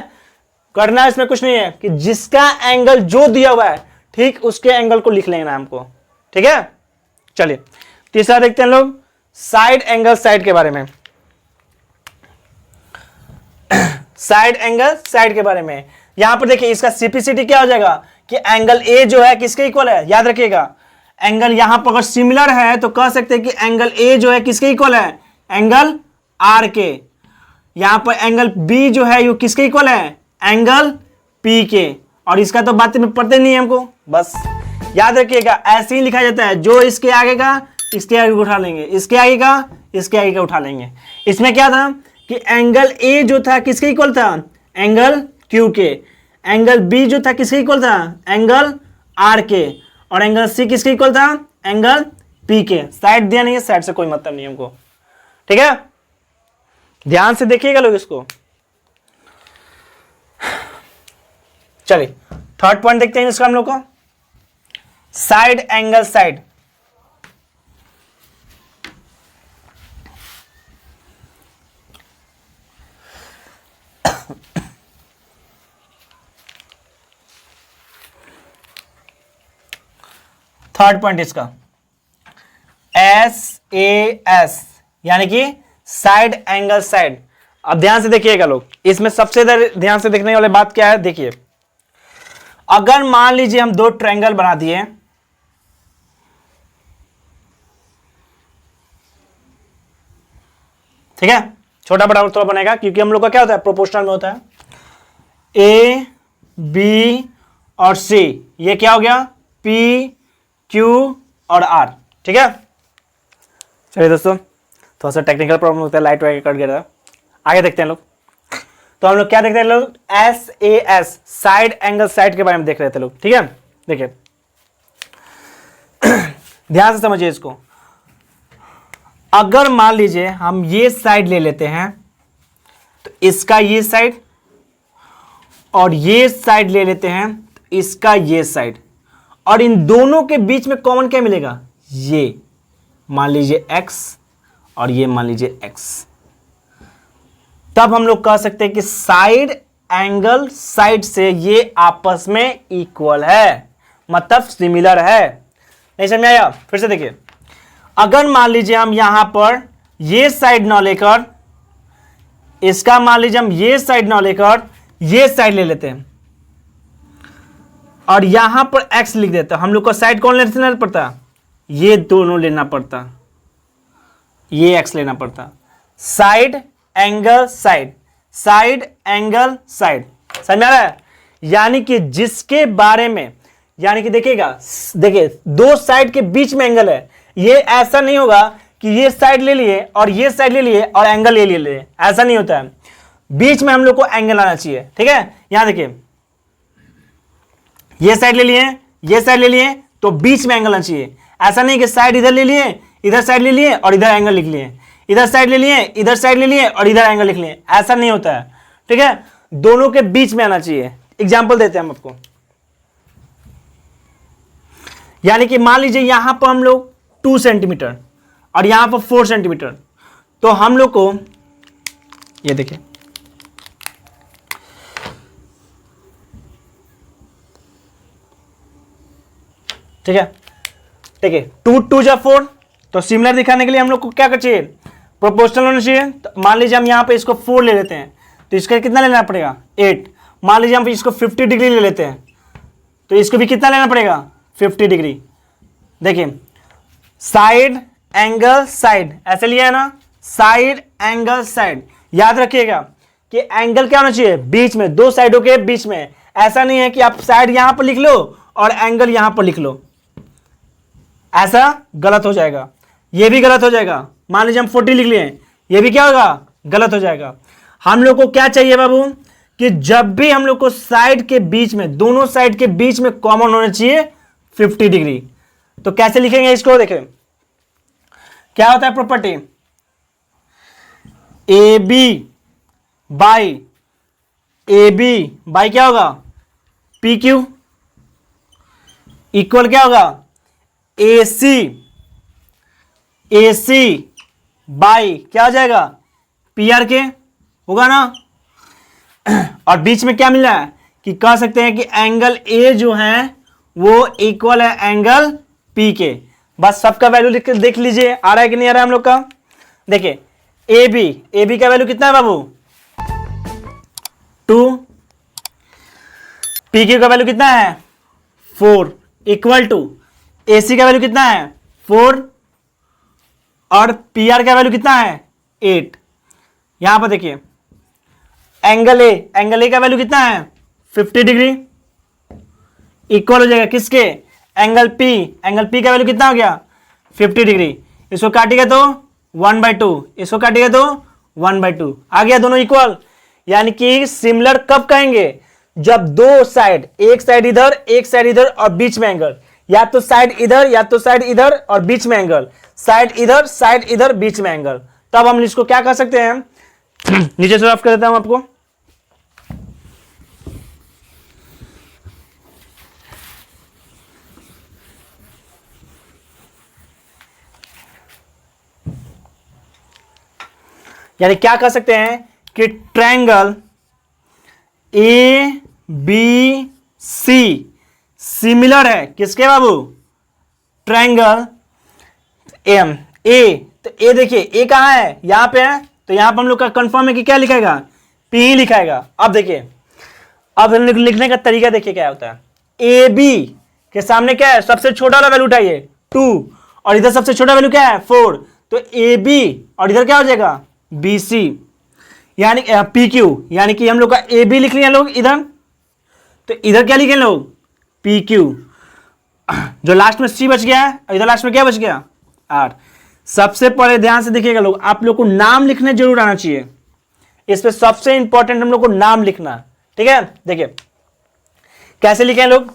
करना इसमें कुछ नहीं है कि जिसका एंगल जो दिया हुआ है ठीक उसके एंगल को लिख लेंगे नाम को। ठीक है, चलिए तीसरा देखते हैं लोग साइड एंगल साइड के बारे में। साइड एंगल साइड के बारे में यहां पर देखिए इसका सीपीसीटी क्या हो जाएगा कि एंगल ए जो है किसके इक्वल है, याद रखिएगा एंगल यहां पर अगर सिमिलर है तो कह सकते हैं कि एंगल ए जो है किसके इक्वल है, एंगल आर के। यहां पर एंगल बी जो है ये किसके इक्वल है, एंगल पी के। और इसका तो बातें में पढ़ते नहीं है हमको, बस याद रखिएगा ऐसे ही लिखा जाता है, जो इसके आगे का इसके आगे उठा लेंगे, इसके आगे का इसके आगे का उठा लेंगे। इसमें क्या था कि एंगल ए जो था किसके इक्वल था, एंगल क्यू के। एंगल बी जो था किसके इक्वल था, एंगल आर के। और एंगल सी किसके इक्वल था, एंगल पी के। साइड दिया नहीं है, साइड से कोई मतलब नहीं हमको। ठीक है, ध्यान से देखिएगा लोग इसको। चलिए थर्ड पॉइंट देखते हैं इसका हम लोग को, side angle side. Third point इसका SAS, यानी कि साइड एंगल साइड। अब ध्यान से देखिएगा लोग, इसमें सबसे ध्यान से देखने वाली बात क्या है, देखिए अगर मान लीजिए हम दो ट्रायंगल बना दिए, ठीक है, छोटा बड़ा थोड़ा बनेगा क्योंकि हम लोग का क्या होता है, प्रोपोर्शनल में होता है। A, B और C, ये क्या हो गया, P, Q और R, ठीक है। चलिए दोस्तों, थोड़ा सा टेक्निकल प्रॉब्लम होता है, लाइट वगैरह कट गया था। आगे देखते हैं लोग। तो हम लोग क्या देख रहे हैं लोग, SAS, साइड एंगल साइड के बारे में देख रहे थे लोग, ठीक है। देखिए ध्यान से समझिए इसको। अगर मान लीजिए हम ये साइड ले लेते हैं, तो इसका ये साइड, और ये साइड ले लेते हैं तो इसका ये साइड, और इन दोनों के बीच में कॉमन क्या मिलेगा, ये मान लीजिए x और ये मान लीजिए x। तब हम लोग कह सकते हैं कि साइड एंगल साइड से ये आपस में इक्वल है, मतलब सिमिलर है। नहीं समझ में आया, फिर से देखिए। अगर मान लीजिए हम यहां पर ये साइड ना लेकर, इसका मान लीजिए हम ये साइड ना लेकर ये साइड ले लेते हैं, और यहां पर x लिख देते हैं, हम लोग को साइड कौन लेना पड़ता, ये दोनों लेना पड़ता, ये x लेना पड़ता। Side angle side, side angle side, समझ में आ रहा है। यानी कि जिसके बारे में, यानी कि देखिएगा, देखिए दो साइड के बीच में एंगल है, ये ऐसा नहीं होगा कि ये साइड ले लिए और ये साइड ले लिए और एंगल ले लिए, ऐसा नहीं होता है। बीच में हम लोग को एंगल आना चाहिए, ठीक है। यहां देखिए, ये साइड ले लिए, ये साइड ले लिए, तो बीच में एंगल आना चाहिए। ऐसा नहीं कि साइड इधर ले लिए, इधर साइड ले लिए और इधर एंगल लिख लिए, इधर साइड ले लिए, इधर साइड ले लिए और इधर एंगल लिख लिए, ऐसा नहीं होता है, ठीक है। दोनों के बीच में आना चाहिए। एग्जांपल देते हैं हम आपको, यानी कि मान लीजिए यहां पर हम लोग 2 सेंटीमीटर और यहां पर 4 सेंटीमीटर, तो हम लोग को ये देखिए, ठीक है, ठीक है, 2 2 जा 4, तो सिमिलर दिखाने के लिए हम लोग को क्या करना चाहिए, प्रोपोर्शनल होना चाहिए। तो मान लीजिए हम यहां पे इसको 4 ले लेते हैं, तो इसका कितना लेना पड़ेगा, 8। मान लीजिए हम इसको 50 डिग्री ले लेते हैं, तो इसको भी कितना लेना पड़ेगा, 50 डिग्री। देखिए साइड एंगल साइड, ऐसे लिया है ना, साइड एंगल साइड। याद रखिएगा कि एंगल क्या होना चाहिए, बीच में, दो साइडों के बीच में। ऐसा नहीं है कि आप साइड यहां पर लिख लो और एंगल यहां पर लिख लो, ऐसा गलत हो जाएगा, ये भी गलत हो जाएगा। मान लीजिए हम 40 लिख लिए, ये भी क्या होगा, गलत हो जाएगा। हम लोग को क्या चाहिए बाबू, कि जब भी हम लोग को साइड के बीच में, दोनों साइड के बीच में कॉमन होना चाहिए 50 डिग्री। तो कैसे लिखेंगे इसको, देखें क्या होता है प्रॉपर्टी, ए बी बाई क्या होगा, पी क्यू इक्वल क्या होगा, ए सी बाई क्या हो जाएगा, पी आर के होगा ना। और बीच में क्या मिल रहा है, कि कह सकते हैं कि एंगल ए जो है वो इक्वल है एंगल पी के। बस सबका वैल्यू लिख के देख लीजिए, आ रहा है कि नहीं आ रहा है हम लोग का। देखिए ए बी का वैल्यू कितना है बाबू, 2, पी क्यू का वैल्यू कितना है, 4, इक्वल टू ए सी का वैल्यू कितना है, 4, और पी आर का वैल्यू कितना है, 8। यहां पर देखिए एंगल ए का वैल्यू कितना है, 50 डिग्री, इक्वल हो जाएगा किसके, एंगल पी का वैल्यू कितना हो गया, 50 डिग्री। इसको काटेगा तो 1/2, इसको काटेगा तो 1/2, आ गया, दोनों इक्वल। यानी कि सिमिलर कब कहेंगे, जब दो साइड, एक साइड इधर एक साइड इधर और बीच में एंगल, या तो साइड इधर या तो साइड इधर और बीच में एंगल, साइड इधर बीच में एंगल, तब हम इसको क्या कर सकते हैं, नीचे से रफ कर देता हूं आपको। यानी क्या कर सकते हैं कि triangle A B C similar है किसके बाबू, ट्रायंगल एम ए। तो ए देखिए ए कहां है, यहां पे है, तो यहां पर हम लोग का कंफर्म है कि क्या लिखाएगा, पी ही लिखाएगा। अब देखिए, अब लिखने का तरीका देखिए क्या होता है, ए बी के सामने क्या है, सबसे छोटा वाला वैल्यू उठाइए 2, और इधर सबसे छोटा वैल्यू क्या है 4, तो ए बी और इधर क्या हो जाएगा बी सी, यानी पी क्यू, यानी कि हम लोग का ए बी लिख लिया लोग इधर, तो इधर क्या लिखे लोग पी क्यू, जो लास्ट में सी बच गया है, इधर लास्ट में क्या बच गया आर। सबसे पहले ध्यान से देखिएगा लोग, आप लोग को नाम लिखने जरूर आना चाहिए, इस पे सबसे इंपॉर्टेंट हम लोग को नाम लिखना, ठीक है। देखिए कैसे लिखे लोग,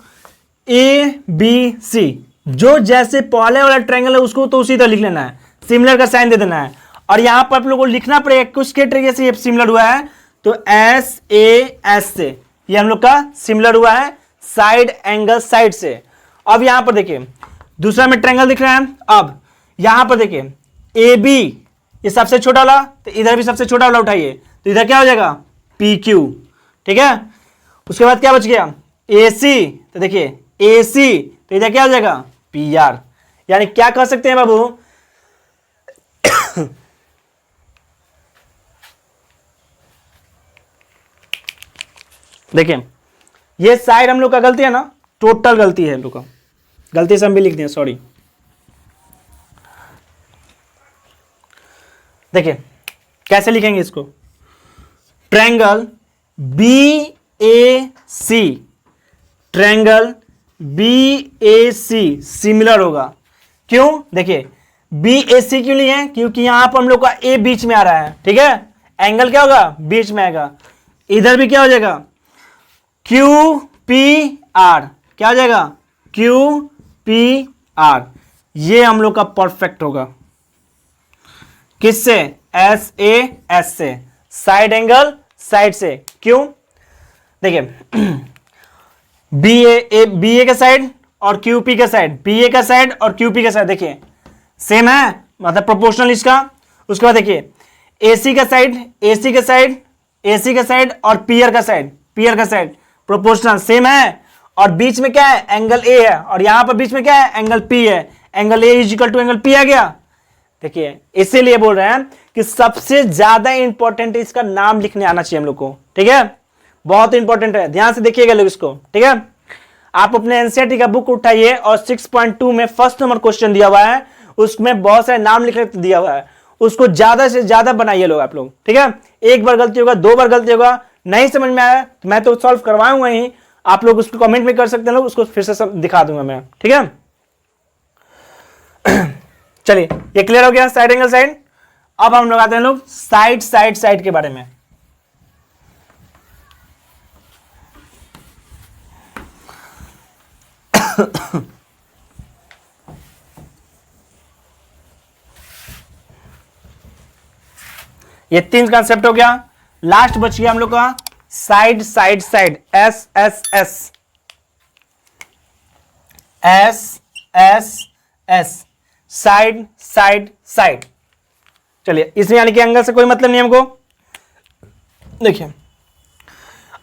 ए बी सी, जो जैसे पहले वाला ट्रायंगल है उसको तो उसी तरह लिख लेना है, सिमिलर का साइन दे देना है, और यहां पर आप लोगों को लिखना पड़ेगा कुछ के तरीके से ये सिमिलर हुआ है, तो एस ए एस से ये हम लोग का सिमिलर हुआ है, साइड एंगल साइड से। अब यहां पर देखिए दूसरा में ट्रायंगल दिख रहा है, अब यहां पर देखिए ए बी ये सबसे छोटा वाला, तो इधर भी सबसे छोटा वाला उठाइए, तो इधर क्या हो जाएगा पी क्यू, ठीक है। उसके बाद क्या बच गया ए सी, तो देखिए ए सी, तो इधर क्या हो जाएगा पी आर। यानी क्या कह सकते हैं बाबू, देखिए ये साइड हम लोग का गलती है ना, टोटल गलती है हम लोग का, गलती से हम भी लिख दिए सॉरी। देखिए कैसे लिखेंगे इसको, ट्रायंगल बी ए सी, ट्रायंगल बी ए सी सिमिलर होगा, क्यों, देखिए बी ए सी क्यों लिए हैं, क्योंकि यहां पर हम लोग का ए बीच में आ रहा है, ठीक है, एंगल क्या होगा बीच में आएगा, इधर भी क्या हो जाएगा क्यू पी आर, क्या हो जाएगा क्यू पी आर, ये हम लोग का परफेक्ट होगा, किससे एस ए एस से, साइड एंगल साइड से, क्यों, देखिए बी ए का साइड और क्यू पी का साइड, बी ए का साइड और क्यू पी का साइड देखिए सेम है, मतलब प्रोपोर्शनल इसका। उसके बाद देखिए ए सी का साइड, ए सी का साइड, ए सी का साइड और पीयर का साइड, पीयर का साइड प्रोपोर्शनल सेम है, और बीच में क्या है एंगल ए है, और यहां पर बीच में क्या है एंगल पी है, angle A is equal to angle P आ गया। देखिए इसीलिए बोल रहे हैं कि सबसे ज्यादा इंपॉर्टेंट इसका नाम लिखने आना चाहिए हम लोग को, ठीक है, बहुत इंपॉर्टेंट है, ध्यान से देखिएगा लोग इसको, ठीक है। आप अपने एनसीईआरटी का बुक उठाइए और 6.2 में फर्स्ट नंबर क्वेश्चन दिया हुआ है, उसमें बहुत सारे नाम लिखने दिया हुआ है, उसको ज्यादा से ज्यादा बनाइए लोग आप लोग, ठीक है। एक बार गलती होगा, 2 बार गलती होगा, नहीं समझ में आया तो मैं तो सॉल्व करवाऊंगा ही, आप लोग उसको कमेंट में कर सकते हैं लोग, उसको फिर से सब दिखा दूंगा मैं, ठीक है। चलिए ये क्लियर हो गया साइड एंगल साइड। अब हम लोग आते हैं लोग साइड साइड साइड के बारे में। ये 3 कंसेप्ट हो गया, लास्ट बच गया हम लोग का side side side, S S S S S S, side side side. चलिए इसमें यानी कि एंगल से कोई मतलब नहीं हमको। देखिए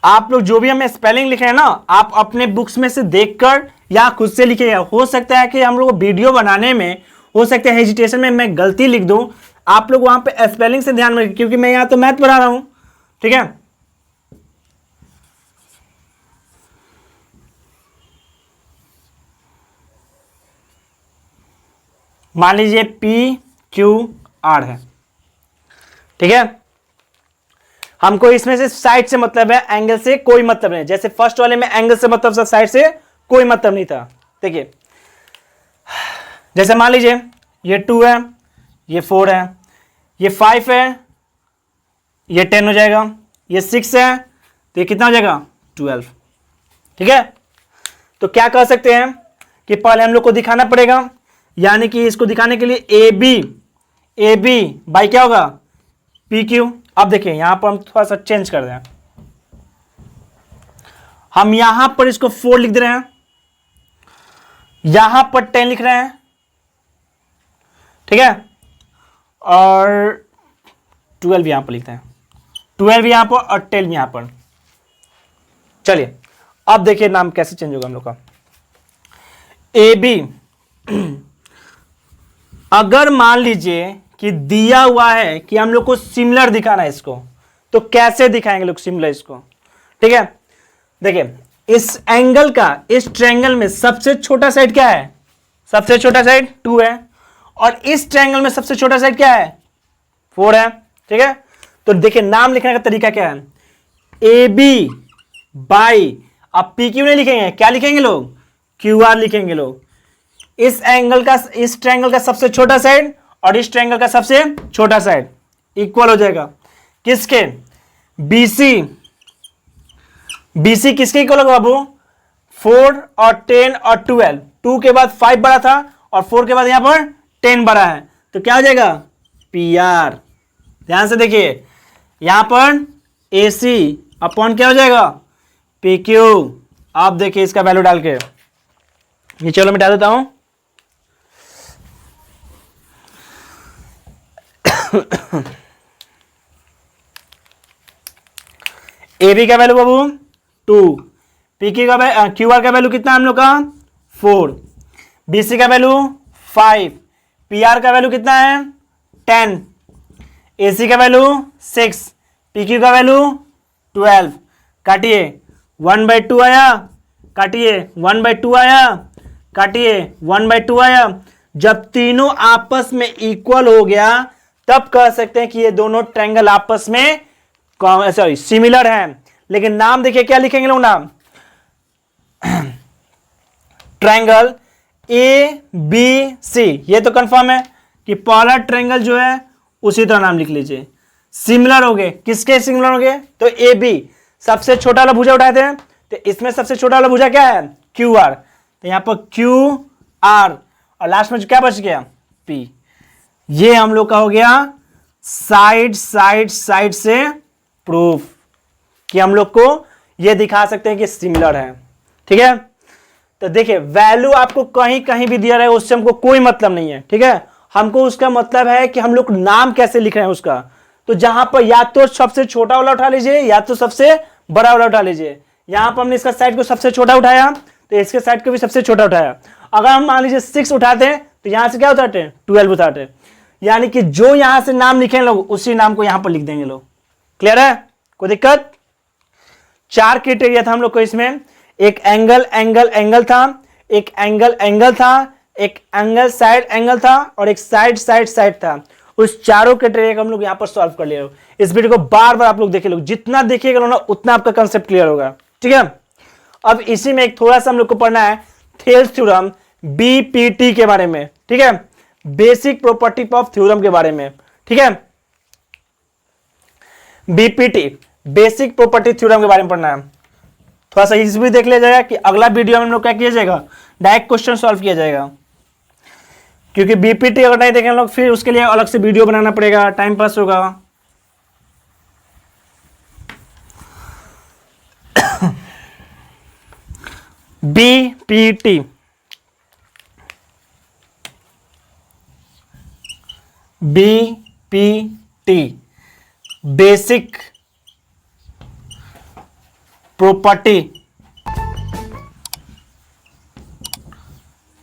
आप लोग जो भी हमें स्पेलिंग लिखे हैं ना, आप अपने बुक्स में से देखकर या खुद से लिखिएगा, हो सकता है कि हम लोग वीडियो बनाने में हो सकता है हेजिटेशन में मैं गलती लिख दूं, आप लोग वहां पे स्पेलिंग से ध्यान में रखिए, क्योंकि मैं यहां तो मैथ पढ़ा रहा हूं, ठीक है। मान लीजिए पी क्यू आर है, ठीक है, हमको इसमें से साइड से मतलब है, एंगल से कोई मतलब नहीं, जैसे फर्स्ट वाले में एंगल से मतलब साइड से कोई मतलब नहीं था। देखिए जैसे मान लीजिए ये 2 है, ये 4 है, ये 5 है, ये 10 हो जाएगा, ये 6 है, तो ये कितना हो जाएगा 12, ठीक है। तो क्या कर सकते हैं कि पहले हम लोग को दिखाना पड़ेगा, यानी कि इसको दिखाने के लिए ए बी बाई क्या होगा पी क्यू। अब देखिए यहां पर हम थोड़ा सा चेंज कर दें, हम यहां पर इसको 4 लिख दे रहे हैं, यहां पर 10 लिख रहे हैं, ठीक है, और 12 यहां पर लिखते हैं, 12 यहां पर और 10 यहां पर। चलिए अब देखिए नाम कैसे चेंज होगा हम लोग का। ए बी अगर मान लीजिए कि दिया हुआ है कि हम लोग को सिमिलर दिखाना है इसको, तो कैसे दिखाएंगे लोग सिमिलर इसको, ठीक है। देखिए इस एंगल का, इस ट्रायंगल में सबसे छोटा साइड क्या है, सबसे छोटा साइड 2 है, और इस ट्रायंगल में सबसे छोटा साइड क्या है 4 है, ठीक है। तो देखिए नाम लिखने का तरीका क्या है, ए बी बाई, अब पी क्यू नहीं लिखेंगे, क्या लिखेंगे लोग, क्यू आर लिखेंगे लोग। इस एंगल का, इस ट्रायंगल का सबसे छोटा साइड और इस ट्रायंगल का सबसे छोटा साइड इक्वल हो जाएगा किसके, बीसी। बीसी किसके इक्वल होगा बाबू, 4 और 10 और 12, 2 के बाद 5 बड़ा था और 4 के बाद यहां पर 10 बड़ा है, तो क्या हो जाएगा पी आर। ध्यान से देखिए यहां पर ए सी अपॉन क्या हो जाएगा पी क्यू। आप देखिए इसका वैल्यू डाल के, ये चलो मिटा देता हूं। ए बी का वैल्यू बाबू 2, पी क्यू का क्यू आर का वैल्यू कितना हम लोग का 4, बी सी का वैल्यू 5, पी आर का वैल्यू कितना है 10, ए सी का वैल्यू 6, पी क्यू का वैल्यू 12। काटिए 1/2 आया, काटिए 1/2 आया, काटिए 1/2 आया। जब तीनों आपस में इक्वल हो गया तब कह सकते हैं कि ये दोनों ट्रायंगल आपस में सॉरी सिमिलर हैं। लेकिन नाम देखिए क्या लिखेंगे लोग नाम, ट्रायंगल ए बी सी, ये तो कंफर्म है कि पहला ट्रायंगल जो है उसी तरह नाम लिख लीजिए। सिमिलर हो गए, किसके सिमिलर हो गए, तो ए बी सबसे छोटा वाला भुजा उठाते हैं, तो इसमें सबसे छोटा वाला भुजा क्या है क्यू आर, तो यहां पर क्यू आर और लास्ट में क्या बच गया पी। ये हम लोग का हो गया साइड साइड साइड से प्रूफ कि हम लोग को ये दिखा सकते हैं कि सिमिलर है, ठीक है। तो देखिए वैल्यू आपको कहीं कहीं भी दिया रहे उससे हमको कोई मतलब नहीं है, ठीक है। हमको उसका मतलब है कि हम लोग नाम कैसे लिख रहे हैं उसका। तो जहां पर या तो सबसे छोटा वाला उठा लीजिए या तो सबसे बड़ा वाला उठा लीजिए। यहां पर हमने इसका साइड को सबसे छोटा उठाया तो इसके साइड को भी सबसे छोटा उठाया। अगर हम मान लीजिए 6 उठाते हैं तो यहां से क्या उठाते हैं 12 उठाते हैं, यानी कि जो यहां से नाम लिखे लोग उसी नाम को यहां पर लिख देंगे लोग। क्लियर है, कोई दिक्कत। 4 क्राइटेरिया था हम लोग को इसमें, एक एंगल एंगल एंगल था, एक एंगल एंगल था, एक एंगल साइड एंगल था और एक साइड साइड साइड था। उस चारों क्राइटेरिया को हम लोग यहां पर सॉल्व कर लिया। इस वीडियो को बार बार आप लोग देखिए लोग, जितना देखिएगा ना उतना आपका कंसेप्ट क्लियर होगा, ठीक है। अब इसी में एक थोड़ा सा हम लोग को पढ़ना है थेल्स थ्योरम बीपीटी के बारे में, ठीक है, बेसिक प्रॉपर्टी ऑफ थ्योरम के बारे में, ठीक है। बीपीटी बेसिक प्रॉपर्टी थ्योरम के बारे में पढ़ना है। थोड़ा सा इस भी देख लिया जाएगा कि अगला वीडियो में हम लोग क्या किया जाएगा, डायरेक्ट क्वेश्चन सॉल्व किया जाएगा। क्योंकि बीपीटी अगर नहीं देखें लोग फिर उसके लिए अलग से वीडियो बनाना पड़ेगा, टाइम पास होगा। BPT BPT basic property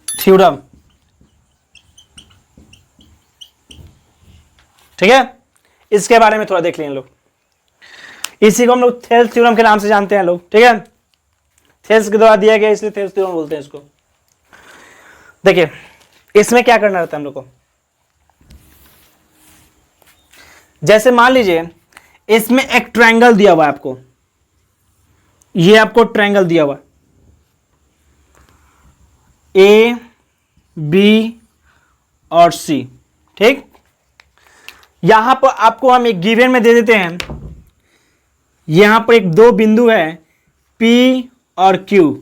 theorem, ठीक है। इसके बारे में थोड़ा देख लें लोग, इसी को हम लोग थेल्स थ्योरम के नाम से जानते हैं लोग, ठीक है। थेल्स के द्वारा दिया गया इसलिए थेल्स थ्योरम बोलते हैं इसको। देखिए इसमें क्या करना रहता है हम लोग को, जैसे मान लीजिए इसमें एक ट्रायंगल दिया हुआ है आपको, ये आपको ट्रायंगल दिया हुआ ए बी और सी, ठीक। यहां पर आपको हम एक गिवन में दे देते हैं, यहां पर एक 2 बिंदु है P और Q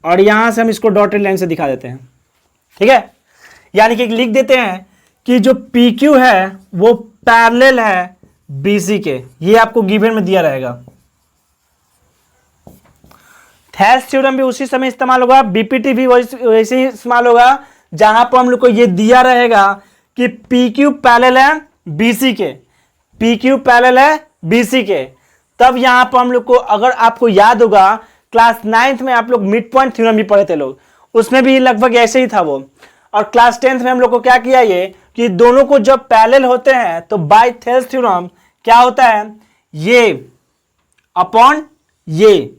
और यहां से हम इसको डॉटेड लाइन से दिखा देते हैं, ठीक है। यानी कि लिख देते हैं कि जो पी क्यू है वो पैरेलल है बीसी के, ये आपको गिवन में दिया रहेगा। थेल्स थ्योरम भी उसी समय इस्तेमाल होगा, बीपीटी भी वैसे ही इस्तेमाल होगा, जहां पर हम लोग को ये दिया रहेगा कि पी क्यू पैरेलल है बीसी के, पी क्यू पैरेलल है बीसी के। तब यहां पर हम लोग को, अगर आपको याद होगा क्लास 9th में आप लोग मिड पॉइंट थ्योरम भी पढ़े थे लोग, उसमें भी लगभग ऐसे ही था वो। और क्लास 10th में हम लोग को क्या किया ये कि दोनों को जब पैरेलल होते हैं तो बाय थेल्स थ्योरम क्या होता है, ये अपॉन ये।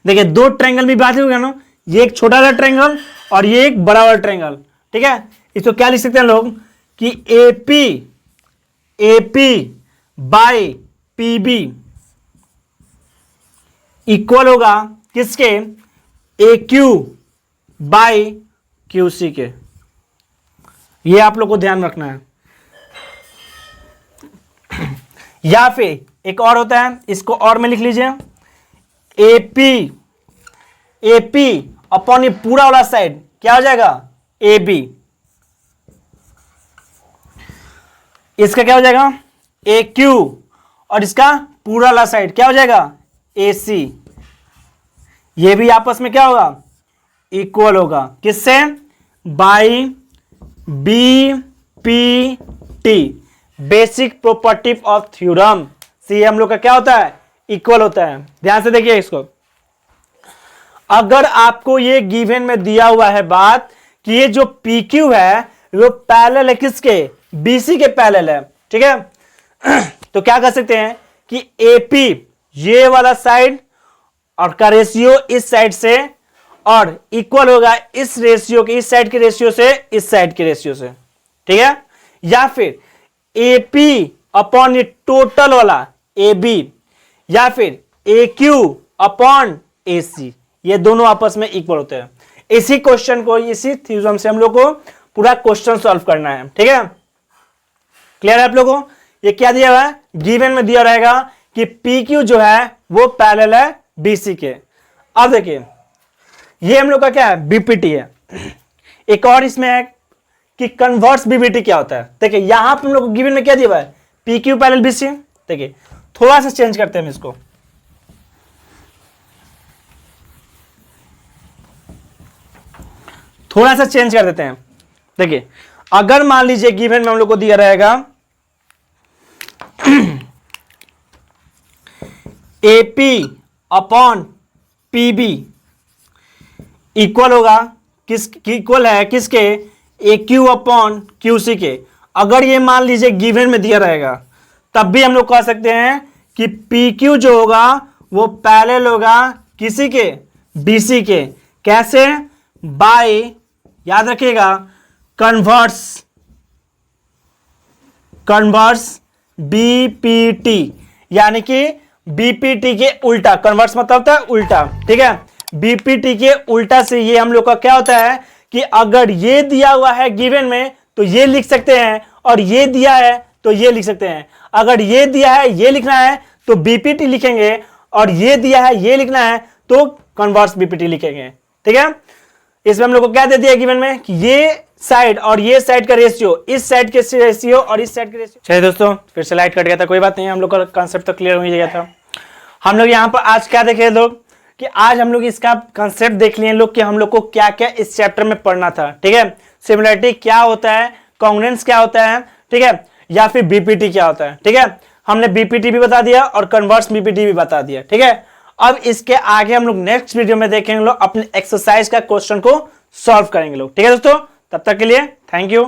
देखिए दो ट्रायंगल भी बात होगा ना, ये एक छोटा सा ट्रायंगल और ये एक बड़ा वाला ट्रायंगल, ठीक है। इसको क्या लिख सकते हैं लोग कि एपी बाय पीबी इक्वल होगा किसके, ए क्यू बाय क्यूसी के। ये आप लोग को ध्यान रखना है। या फिर एक और होता है, इसको और में लिख लीजिए, एपी अपॉन ये पूरा वाला साइड क्या हो जाएगा, ए बी। इसका क्या हो जाएगा, ए क्यू, और इसका पूरा वाला साइड क्या हो जाएगा, ए सी। ये भी आपस में क्या होगा, इक्वल होगा किससे, by B P T, basic property of theorem से हम लोग का क्या होता है, इक्वल होता है। ध्यान से देखिए इसको, अगर आपको ये गिवन में दिया हुआ है बात कि ये जो पी क्यू है वो पैरेलल है किसके, बीसी के पैरेलल है, ठीक है। तो क्या कर सकते हैं कि एपी ये वाला साइड और का रेशियो इस साइड से, और इक्वल होगा इस रेशियो के, इस साइड के रेशियो से इस साइड के रेशियो से, ठीक है। या फिर एपी अपॉन ये टोटल वाला ए बी, या फिर ए क्यू अपॉन ए सी, ये दोनों आपस में इक्वल होते हैं। इसी क्वेश्चन को, इसी थ्योरम से हम लोग को पूरा क्वेश्चन सॉल्व करना है, ठीक है। क्लियर है आप लोगों को, ये क्या दिया हुआ है, गिवन में दिया रहेगा कि पी क्यू जो है वो पैरेलल है बीसी के। अब देखिए ये हम लोग का क्या है, बीपीटी है। एक और इसमें है कि कन्वर्स बीपीटी क्या होता है। देखिए यहां पर हम लोग को गिवन में क्या दिया हुआ है, पी क्यू पैरेलल बीसी। देखिए थोड़ा सा चेंज करते हैं हम इसको, थोड़ा सा चेंज कर देते हैं। देखिए अगर मान लीजिए गिवन में हम लोग को दिया रहेगा एपी अपॉन पीबी इक्वल होगा किस, इक्वल है किसके, ए क्यू अपॉन क्यूसी के। अगर ये मान लीजिए गिवन में दिया रहेगा तब भी हम लोग कह सकते हैं कि पी क्यू जो होगा वो पैरेलल होगा किसी के, बीसी के। कैसे, बाय, याद रखिएगा, कन्वर्स बीपीटी, यानी कि बीपीटी के उल्टा। कन्वर्स मतलब होता है उल्टा, ठीक है। बीपीटी के उल्टा से ये हम लोग का क्या होता है कि अगर ये दिया हुआ है गिवन में तो ये लिख सकते हैं, और ये दिया है तो ये लिख सकते हैं। अगर ये दिया है ये लिखना है तो बीपीटी लिखेंगे, और ये दिया है ये लिखना है तो कन्वर्स बीपीटी लिखेंगे, ठीक है। इसमें हम लोग को क्या दे दिया गिवन में कि ये साइड और ये साइड का रेशियो, इस साइड के रेशियो और इस साइड के रेशियो। चलिए दोस्तों, फिर से लाइट कट गया था, कोई बात नहीं, हम लोग का कॉन्सेप्ट तो क्लियर हो ही गया था। हम लोग यहाँ पर आज क्या देखे लोग कि आज हम लोग इसका कॉन्सेप्ट देख लिए लोग कि हम लोग को क्या क्या इस चैप्टर में पढ़ना था, ठीक है। सिमिलरिटी क्या होता है, कॉन्ग्रुएंस क्या होता है, ठीक है, या फिर बीपीटी क्या होता है, ठीक है। हमने बीपीटी भी बता दिया और कन्वर्स बीपीटी भी बता दिया, ठीक है। अब इसके आगे हम लोग नेक्स्ट वीडियो में देखेंगे लोग अपने एक्सरसाइज का क्वेश्चन को सॉल्व करेंगे लोग, ठीक है दोस्तों। तब तक के लिए थैंक यू।